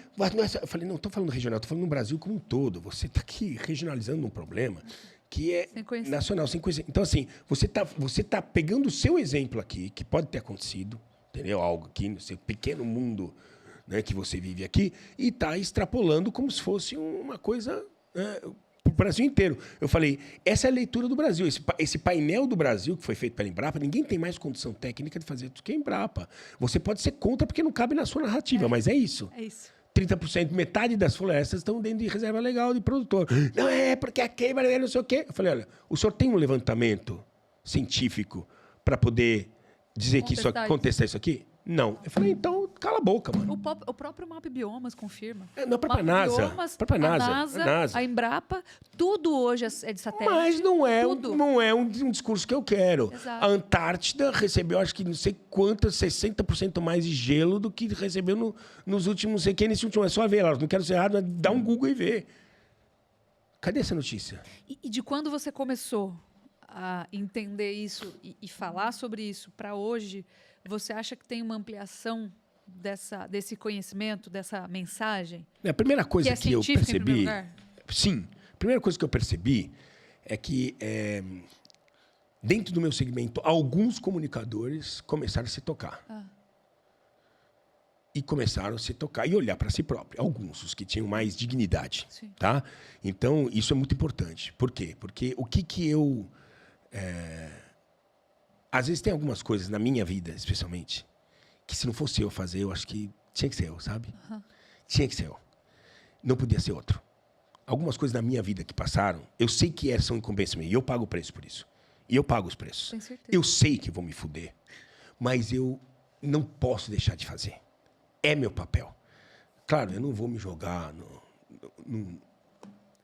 Eu falei, não, estou falando regional, estou falando no Brasil como um todo. Você está aqui regionalizando um problema que é nacional, sem conhecer. Então, assim, você tá pegando o seu exemplo aqui, que pode ter acontecido, entendeu? Algo aqui no seu pequeno mundo, né, que você vive aqui, e está extrapolando como se fosse uma coisa... para o Brasil inteiro. Eu falei, essa é a leitura do Brasil. Esse painel do Brasil, que foi feito pela Embrapa, ninguém tem mais condição técnica de fazer do que a Embrapa. Você pode ser contra porque não cabe na sua narrativa, mas é isso. É isso. 30%, metade das florestas estão dentro de reserva legal de produtor. Não é, porque a queima, não sei o quê. Eu falei, olha, o senhor tem um levantamento científico para poder dizer contestar isso aqui? Não. Eu falei, então, cala a boca, mano. O próprio Map Biomas confirma. Não, a própria NASA. A Embrapa, tudo hoje é de satélite. Mas não é um discurso que eu quero. Exato. A Antártida recebeu, acho que não sei quantas, 60% mais de gelo do que recebeu nos últimos... Sei que nesse último... É só ver lá, não quero ser errado, mas dá um Google e ver. Cadê essa notícia? E de quando você começou a entender isso e falar sobre isso para hoje... Você acha que tem uma ampliação desse conhecimento, dessa mensagem? A primeira coisa que eu percebi... Sim. A primeira coisa que eu percebi é que, dentro do meu segmento, alguns comunicadores começaram a se tocar. e começaram a se tocar e olhar para si próprio. Alguns, os que tinham mais dignidade. Sim. Tá? Então, isso é muito importante. Por quê? Porque o que eu... Às vezes tem algumas coisas na minha vida, especialmente, que se não fosse eu fazer, eu acho que tinha que ser eu, sabe? Tinha que ser eu. Não podia ser outro. Algumas coisas na minha vida que passaram, eu sei que são incumbências minhas, e eu pago o preço por isso. E eu pago os preços. Tem certeza. Eu sei que vou me fuder, mas eu não posso deixar de fazer. É meu papel. Claro, eu não vou me jogar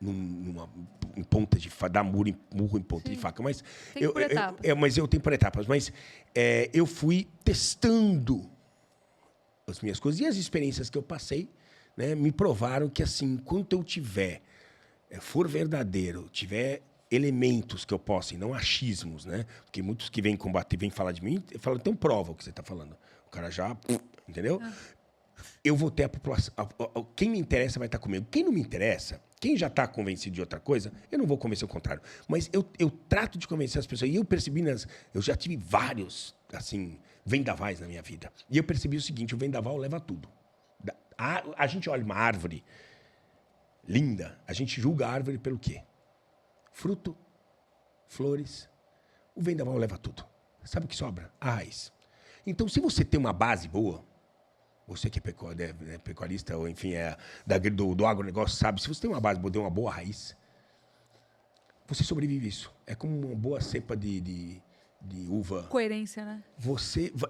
numa em ponta de dar murro em ponta de faca, mas mas eu tenho por etapas. Mas eu fui testando as minhas coisas e as experiências que eu passei, né, me provaram que assim, enquanto eu for verdadeiro, tiver elementos que eu possa, e não achismos, né? Porque muitos que vêm combater, vêm falar de mim, falam, então prova o que você está falando. O cara já, entendeu? Eu vou ter a população. Quem me interessa vai estar comigo. Quem não me interessa, quem já está convencido de outra coisa, eu não vou convencer o contrário. Mas eu trato de convencer as pessoas. E eu percebi, eu já tive vários, assim, vendavais na minha vida. E eu percebi o seguinte: o vendaval leva tudo. A gente olha uma árvore linda, a gente julga a árvore pelo quê? Fruto, flores. O vendaval leva tudo. Sabe o que sobra? A raiz. Então, se você tem uma base boa, você que é pecuarista, ou enfim, do agronegócio, sabe, se você tem uma base boa, uma boa raiz, você sobrevive isso. É como uma boa cepa de uva. Coerência, né?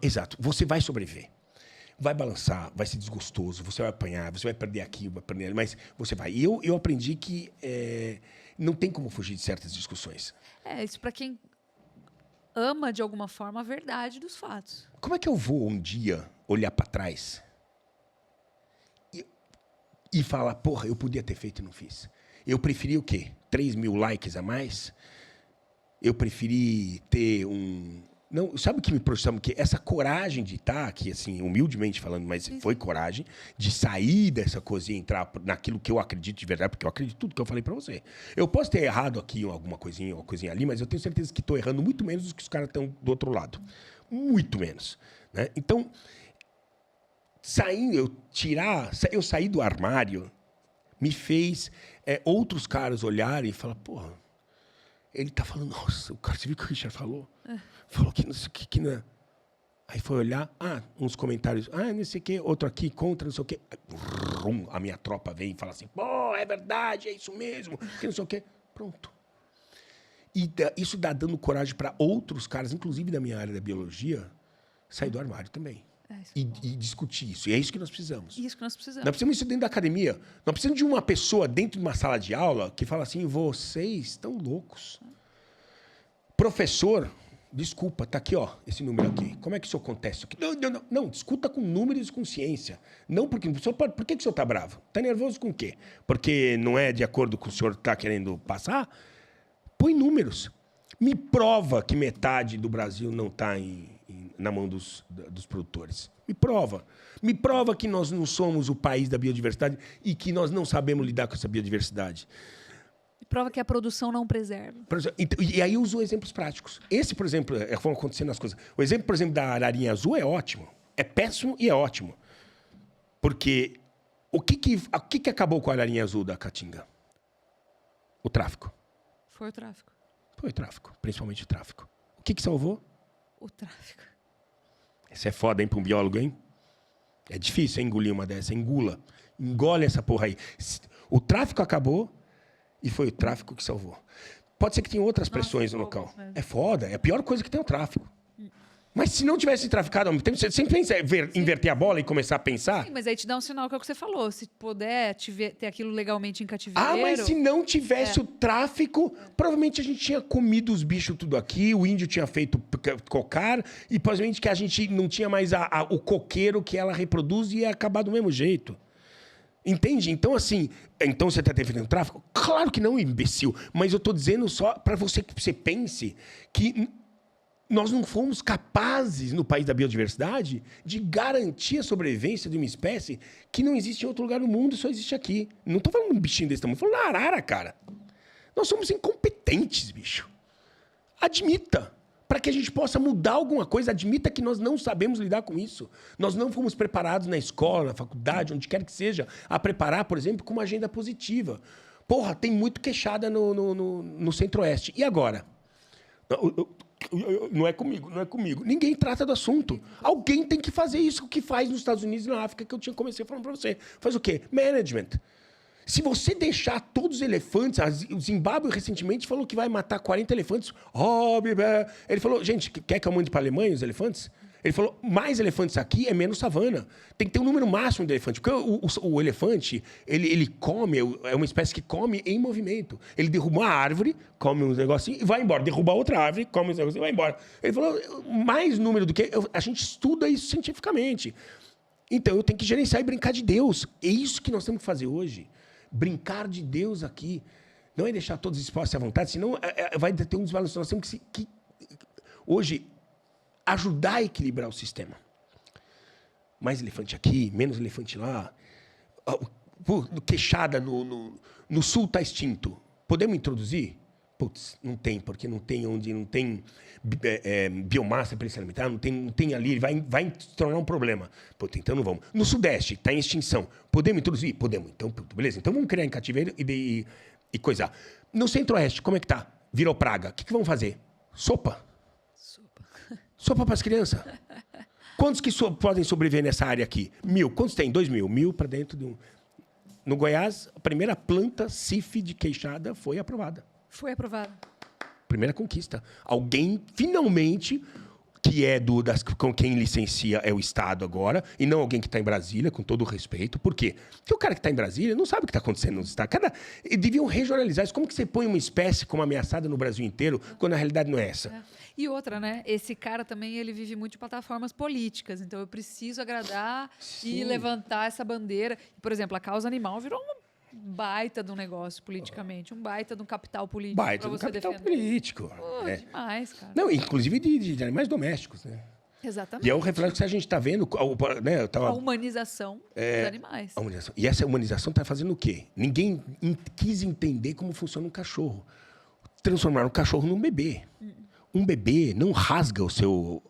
Exato. Você vai sobreviver. Vai balançar, vai ser desgostoso, você vai apanhar, você vai perder aqui, vai perder ali, mas você vai. E eu aprendi que não tem como fugir de certas discussões. Isso para quem ama, de alguma forma, a verdade dos fatos. Como é que eu vou um dia olhar para trás e falar, porra, eu podia ter feito e não fiz? Eu preferi o quê? 3.000 likes a mais? Eu preferi ter Não, sabe o que me projetou? Que essa coragem de estar aqui, assim, humildemente falando, mas foi coragem de sair dessa coisa e entrar naquilo que eu acredito de verdade, porque eu acredito em tudo que eu falei para você. Eu posso ter errado aqui alguma coisinha, uma coisinha ali, mas eu tenho certeza que estou errando muito menos do que os caras estão do outro lado. Muito menos. Né? Então, eu sair do armário me fez outros caras olharem e falar, porra, ele tá falando, nossa, o cara, você viu o que o Richard falou? Falou que não sei o que não é. Aí foi olhar, uns comentários, não sei o que, outro aqui, contra, não sei o que. A minha tropa vem e fala assim, pô, é verdade, é isso mesmo, que não sei o que. Pronto. E isso dá dando coragem para outros caras, inclusive da minha área da biologia, sair do armário também. E discutir isso. E é isso que nós precisamos. Isso que nós precisamos. Nós precisamos disso dentro da academia. Nós precisamos de uma pessoa dentro de uma sala de aula que fala assim, vocês estão loucos. Professor, desculpa, tá aqui, ó, esse número aqui. Como é que isso acontece? Não, discuta com números e com ciência. Não porque... Por que o senhor está bravo? Está nervoso com o quê? Porque não é de acordo com o que o senhor está querendo passar? Põe números. Me prova que metade do Brasil não está na mão dos produtores. Me prova. Me prova que nós não somos o país da biodiversidade e que nós não sabemos lidar com essa biodiversidade. Prova que a produção não preserva. E aí eu uso exemplos práticos. Esse, por exemplo, vão acontecendo as coisas. O exemplo, por exemplo, da ararinha azul é ótimo. É péssimo e é ótimo. Porque o que acabou com a ararinha azul da Caatinga? O tráfico. Foi o tráfico. Foi o tráfico, principalmente o tráfico. O que salvou? O tráfico. Isso é foda, hein, para um biólogo, hein? É difícil engolir uma dessa. Engole essa porra aí. O tráfico acabou e foi o tráfico que salvou. Pode ser que tenha outras pressões no local. É foda, é a pior coisa que tem o tráfico. Mas se não tivesse traficado ao mesmo tempo, você sempre pensa inverter a bola e começar a pensar? Sim, mas aí te dá um sinal que é o que você falou. Se puder ter aquilo legalmente em cativeiro... mas se não tivesse o tráfico, provavelmente a gente tinha comido os bichos tudo aqui, o índio tinha feito cocar, e provavelmente que a gente não tinha mais o coqueiro que ela reproduz e ia acabar do mesmo jeito. Entende? Então, assim, você está defendendo tráfico? Claro que não, imbecil. Mas eu estou dizendo só para que você pense que nós não fomos capazes, no país da biodiversidade, de garantir a sobrevivência de uma espécie que não existe em outro lugar do mundo, só existe aqui. Não estou falando de um bichinho desse tamanho, estou falando da arara, cara. Nós somos incompetentes, bicho. Admita. para que a gente possa mudar alguma coisa. Admita que nós não sabemos lidar com isso. Nós não fomos preparados na escola, na faculdade, onde quer que seja, a preparar, por exemplo, com uma agenda positiva. Porra, tem muito queixada no Centro-Oeste. E agora? Não é comigo, não é comigo. Ninguém trata do assunto. Alguém tem que fazer isso, o que faz nos Estados Unidos e na África, que eu comecei falando para você. Faz o quê? Management. Se você deixar todos os elefantes... O Zimbábue recentemente falou que vai matar 40 elefantes. Ele falou, gente, quer que eu mande para a Alemanha os elefantes? Ele falou, mais elefantes aqui é menos savana. Tem que ter um número máximo de elefantes. Porque o elefante, ele come, é uma espécie que come em movimento. Ele derruba uma árvore, come uns negocinhos e vai embora. Derruba outra árvore, come uns negocinhos e vai embora. Ele falou, mais número do que... A gente estuda isso cientificamente. Então, eu tenho que gerenciar e brincar de Deus. É isso que nós temos que fazer hoje. Brincar de Deus aqui. Não é deixar todos expostos à vontade, senão vai ter um desbalanço. Nós temos que hoje, ajudar a equilibrar o sistema. Mais elefante aqui, menos elefante lá. Queixada no sul está extinto. Podemos introduzir? Putz, não tem, porque não tem onde, não tem biomassa para ele se alimentar, não tem ali, vai se tornar um problema. Putz, então não vamos. No Sudeste, está em extinção. Podemos introduzir? Podemos. Então, beleza. Então vamos criar em cativeiro e coisar. No Centro-Oeste, como é que tá? Virou praga. O que vamos fazer? Sopa. Sopa para as crianças. Quantos que podem sobreviver nessa área aqui? 1.000. Quantos tem? 2.000. 1.000 para dentro de um... No Goiás, a primeira planta CIF de queixada foi aprovada. Foi aprovada. Primeira conquista. Alguém, finalmente, que é com quem licencia é o Estado agora, e não alguém que está em Brasília, com todo o respeito. Por quê? Porque o cara que está em Brasília não sabe o que está acontecendo nos Estados. E deviam regionalizar isso. Como que você põe uma espécie como ameaçada no Brasil inteiro, quando a realidade não é essa? E outra, né? Esse cara também, ele vive muito de plataformas políticas. Então, eu preciso agradar e levantar essa bandeira. Por exemplo, a causa animal virou uma baita de um negócio politicamente, um baita de um capital político. Baita de um capital político. Demais, cara. Não, inclusive de animais domésticos, né? Exatamente. E é um reflexo que a gente está vendo, né? A humanização dos animais. A humanização. E essa humanização está fazendo o quê? Ninguém quis entender como funciona um cachorro. Transformaram o cachorro num bebê. Um bebê não rasga o seu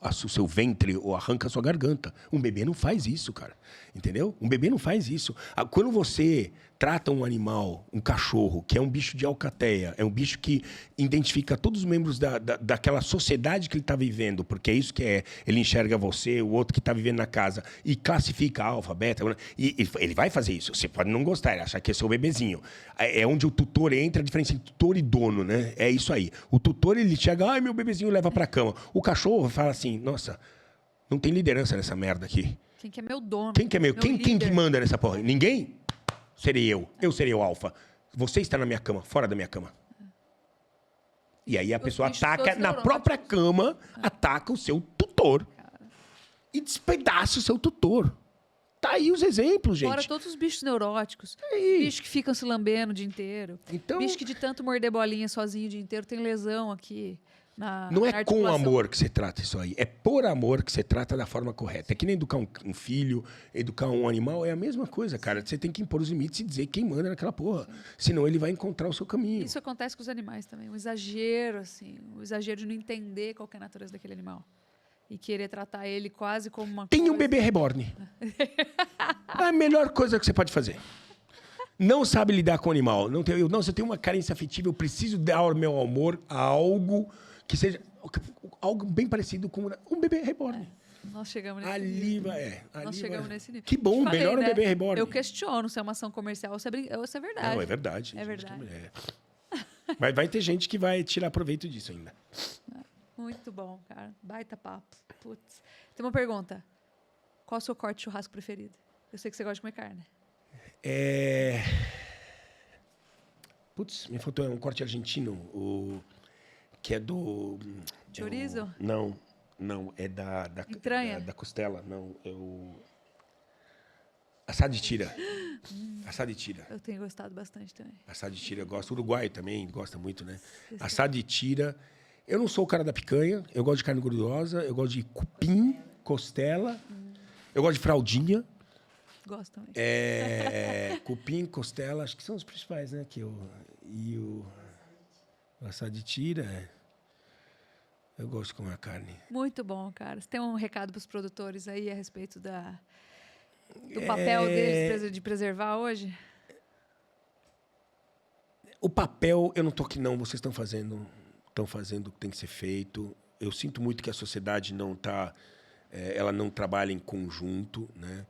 ventre ou arranca a sua garganta. Um bebê não faz isso, cara. Entendeu? Um bebê não faz isso. Quando você trata um animal, um cachorro, que é um bicho de alcateia, é um bicho que identifica todos os membros daquela sociedade que ele está vivendo, porque é isso que é. Ele enxerga você, o outro que está vivendo na casa, e classifica alfa, beta. E ele vai fazer isso. Você pode não gostar, ele achar que é seu bebezinho. É onde o tutor entra, a diferença entre tutor e dono, né? É isso aí. O tutor, ele chega, ai, meu bebezinho leva para a cama. O cachorro fala assim, nossa, não tem liderança nessa merda aqui. Quem que é meu dono? Quem que é quem que manda nessa porra? Ninguém? Serei eu. Eu serei o alfa. Você está na minha cama, fora da minha cama. E aí a pessoa ataca na própria cama, ataca o seu tutor. E despedaça o seu tutor. Tá aí os exemplos, gente. Fora todos os bichos neuróticos. Bicho que ficam se lambendo o dia inteiro. Então, bicho que de tanto morder bolinha sozinho o dia inteiro tem lesão aqui. Não é com amor que você trata isso aí. É por amor que você trata da forma correta. É que nem educar um filho, educar um animal, é a mesma coisa, cara. Você tem que impor os limites e dizer quem manda naquela porra. Senão ele vai encontrar o seu caminho. Isso acontece com os animais também. Um exagero, assim. Um exagero de não entender qual que é a natureza daquele animal. E querer tratar ele quase como uma Tem um bebê reborn. É a melhor coisa que você pode fazer. Não sabe lidar com o animal. Não, você tem uma carência afetiva, eu preciso dar o meu amor a algo que seja algo bem parecido com um bebê reborn. Nós chegamos nesse nível. Nós chegamos nesse nível. Que bom, melhor um bebê reborn. Eu questiono se é uma ação comercial ou se é verdade. Não, é verdade. É verdade. Mas vai ter gente que vai tirar proveito disso ainda. Muito bom, cara. Baita papo. Putz. Tem uma pergunta. Qual é o seu corte de churrasco preferido? Eu sei que você gosta de comer carne. Putz, me faltou um corte argentino, que é do... Chorizo? Não, é da entranha? Da costela, não, é o... Assado de tira. Assado de tira. Eu tenho gostado bastante também. Assado de tira, eu gosto. O Uruguai também gosta muito, né? Assado de tira. Eu não sou o cara da picanha, eu gosto de carne gordurosa, eu gosto de cupim, costela, eu gosto de fraldinha. Gosto também. Cupim, costela, acho que são os principais, né? E o assado de tira. Eu gosto de comer a carne. Muito bom, cara. Você tem um recado para os produtores aí a respeito do papel deles de preservar hoje? O papel, eu não tô aqui não, vocês estão fazendo o que tem que ser feito. Eu sinto muito que a sociedade ela não trabalha em conjunto, né?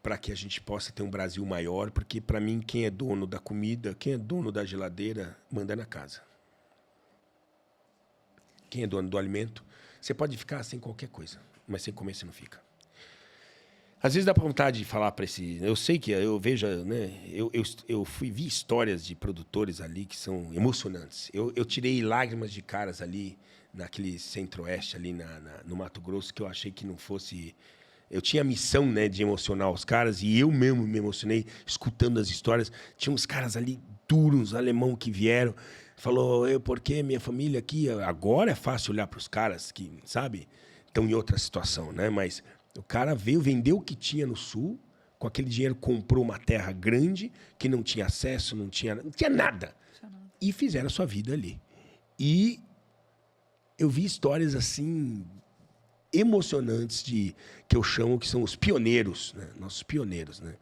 Para que a gente possa ter um Brasil maior, porque para mim quem é dono da comida, quem é dono da geladeira, manda na casa. Quem é dono do alimento, você pode ficar sem qualquer coisa, mas sem comer você não fica. Às vezes dá pra vontade de falar para esse... Eu sei que eu vejo, né? Eu vi histórias de produtores ali que são emocionantes. Eu tirei lágrimas de caras ali, naquele centro-oeste, ali no Mato Grosso, que eu achei que não fosse... Eu tinha a missão, né, de emocionar os caras, e eu mesmo me emocionei escutando as histórias. Tinha uns caras ali duros, alemão, que vieram... Falou, porque minha família aqui... Agora é fácil olhar para os caras que, sabe, estão em outra situação, né? Mas o cara veio, vendeu o que tinha no Sul, com aquele dinheiro comprou uma terra grande, que não tinha acesso, não tinha nada. E fizeram a sua vida ali. E eu vi histórias, assim, emocionantes, que eu chamo que são os pioneiros, né? Nossos pioneiros, né?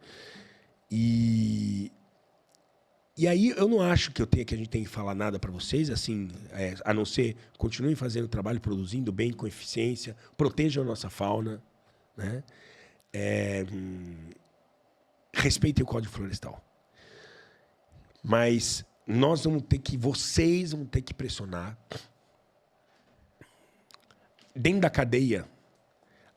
E aí eu não acho que a gente tem que falar nada para vocês, assim, a não ser continuem fazendo o trabalho, produzindo bem, com eficiência, protejam a nossa fauna, né? Respeitem o Código Florestal. Mas vocês vão ter que pressionar. Dentro da cadeia,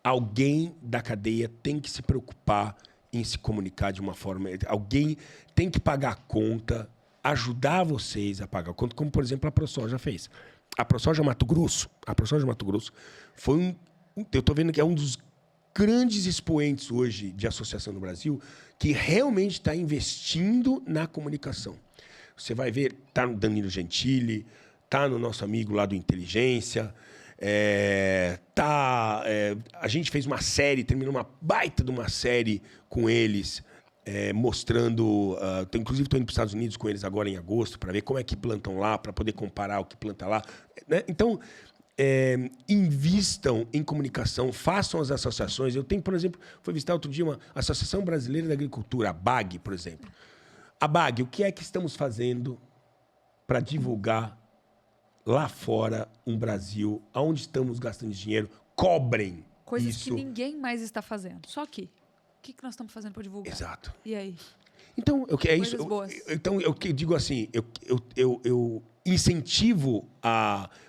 alguém da cadeia tem que se preocupar em se comunicar de uma forma... Alguém tem que pagar a conta, ajudar vocês a pagar a conta, como, por exemplo, a ProSoja fez. A ProSoja Mato Grosso foi eu estou vendo que é um dos grandes expoentes hoje de associação no Brasil que realmente está investindo na comunicação. Você vai ver, está no Danilo Gentili, está no nosso amigo lá do Inteligência... a gente fez uma série, terminou uma baita de uma série com eles, mostrando... inclusive, estou indo para os Estados Unidos com eles agora em agosto, para ver como é que plantam lá, para poder comparar o que planta lá. Né? Então, invistam em comunicação, façam as associações. Eu tenho, por exemplo, fui visitar outro dia uma Associação Brasileira da Agricultura, a BAG, por exemplo. A BAG, o que é que estamos fazendo para divulgar lá fora, um Brasil, onde estamos gastando dinheiro, cobrem coisas isso. Que ninguém mais está fazendo. Só que, o que nós estamos fazendo para divulgar? Exato. E aí? Então, eu digo assim, eu incentivo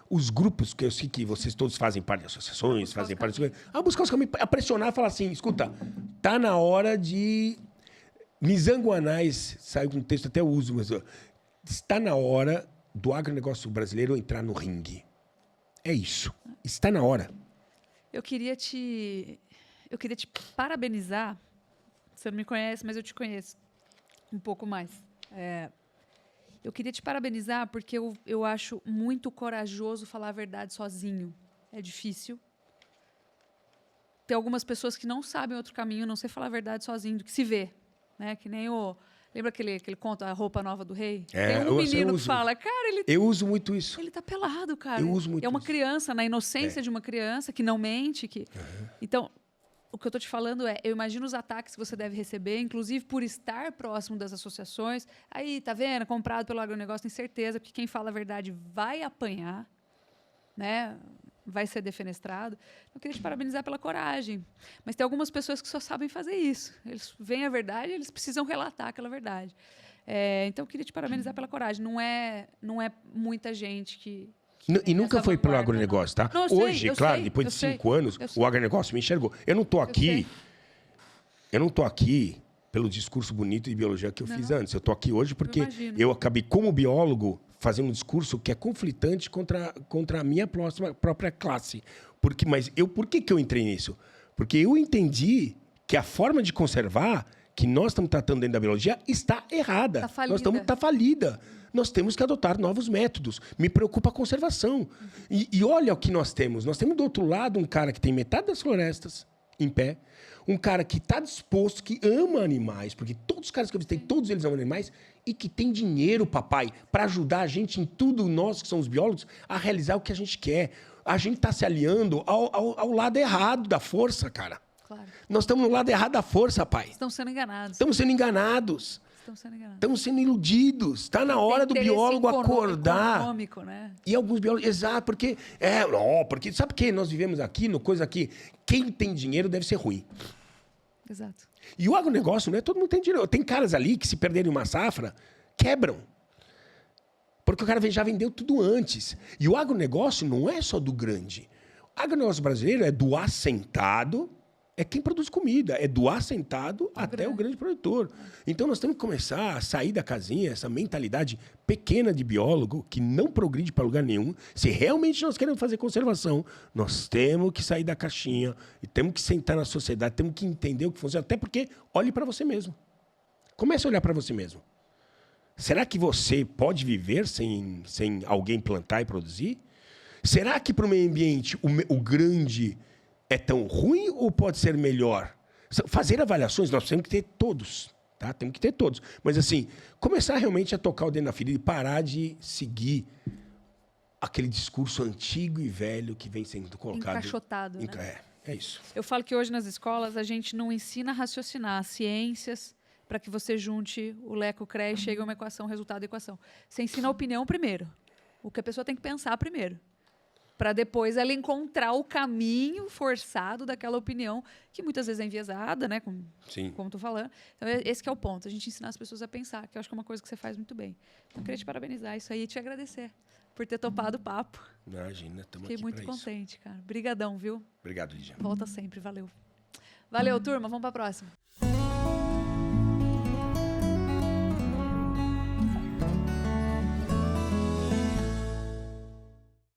os grupos, que eu sei que vocês todos fazem parte de associações, fazem parte de... A buscar os caminhos, a pressionar e falar assim, escuta, tá na hora de... Nizanguanais, saiu com um texto, até eu uso, mas está na hora do agronegócio brasileiro entrar no ringue. É isso. Está na hora. Eu queria te parabenizar. Você não me conhece, mas eu te conheço um pouco mais. Eu queria te parabenizar porque eu acho muito corajoso falar a verdade sozinho. É difícil. Tem algumas pessoas que não sabem outro caminho, não sei falar a verdade sozinho, do que se vê. Né? Que nem o... Lembra aquele conto, A Roupa Nova do Rei? Tem um menino que fala, cara, eu uso muito isso. Ele tá pelado, cara. Eu uso muito É uma isso. criança, na inocência de uma criança, que não mente. Então, o que eu tô te falando eu imagino os ataques que você deve receber, inclusive por estar próximo das associações. Aí, tá vendo? Comprado pelo agronegócio, tem certeza, porque quem fala a verdade vai apanhar, né? Vai ser defenestrado. Eu queria te parabenizar pela coragem. Mas tem algumas pessoas que só sabem fazer isso. Eles veem a verdade, eles precisam relatar aquela verdade. Então, eu queria te parabenizar pela coragem. Não é muita gente que e nunca foi pelo agronegócio, tá? Não, hoje, claro, depois de 5 anos, o agronegócio me enxergou. Eu não estou aqui pelo discurso bonito de biologia que eu fiz antes. Eu estou aqui hoje porque eu acabei, como biólogo, fazendo um discurso que é conflitante contra a minha própria classe. Por que eu entrei nisso? Porque eu entendi que a forma de conservar que nós estamos tratando dentro da biologia está errada. Está falida. Nós temos que adotar novos métodos. Me preocupa a conservação. E olha o que nós temos. Nós temos do outro lado um cara que tem metade das florestas em pé. Um cara que está disposto, que ama animais, porque todos os caras que eu visitei, todos eles amam animais, e que tem dinheiro, papai, para ajudar a gente em tudo, nós que somos biólogos, a realizar o que a gente quer. A gente está se aliando ao lado errado da força, cara. Claro. Nós estamos no lado errado da força, pai. Estão sendo enganados. Estamos sendo enganados. Estão sendo enganados. Estamos sendo iludidos. Está na hora do biólogo acordar. Econômico, né? E alguns biólogos... Exato, porque... porque sabe por que nós vivemos aqui, no coisa aqui? Quem tem dinheiro deve ser ruim. Exato. E o agronegócio, não é todo mundo tem dinheiro. Tem caras ali que, se perderem uma safra, quebram. Porque o cara já vendeu tudo antes. E o agronegócio não é só do grande. O agronegócio brasileiro é do assentado, é quem produz comida, é do assentado até o grande produtor. Então nós temos que começar a sair da casinha, essa mentalidade pequena de biólogo, que não progride para lugar nenhum. Se realmente nós queremos fazer conservação, nós temos que sair da caixinha e temos que sentar na sociedade, temos que entender o que funciona. Até porque, olhe para você mesmo. Comece a olhar para você mesmo. Será que você pode viver sem alguém plantar e produzir? Será que para o meio ambiente o grande é tão ruim ou pode ser melhor? Fazer avaliações, nós temos que ter todos. Tá? Temos que ter todos. Mas, assim, começar realmente a tocar o dedo na ferida e parar de seguir aquele discurso antigo e velho que vem sendo colocado. Encaixotado, né? É isso. Eu falo que hoje nas escolas a gente não ensina a raciocinar ciências para que você junte o Leco, o CREA e chegue a uma equação, resultado, equação. Você ensina a opinião primeiro. O que a pessoa tem que pensar primeiro. Para depois ela encontrar o caminho forçado daquela opinião, que muitas vezes é enviesada, né? Como estou falando. Então, esse que é o ponto. A gente ensinar as pessoas a pensar, que eu acho que é uma coisa que você faz muito bem. Então, eu queria te parabenizar isso aí e te agradecer por ter topado o papo. Imagina, estamos aqui. Fiquei muito contente, cara. Brigadão, viu? Obrigado, Lígia. Volta sempre, valeu. Valeu, turma. Vamos para a próxima.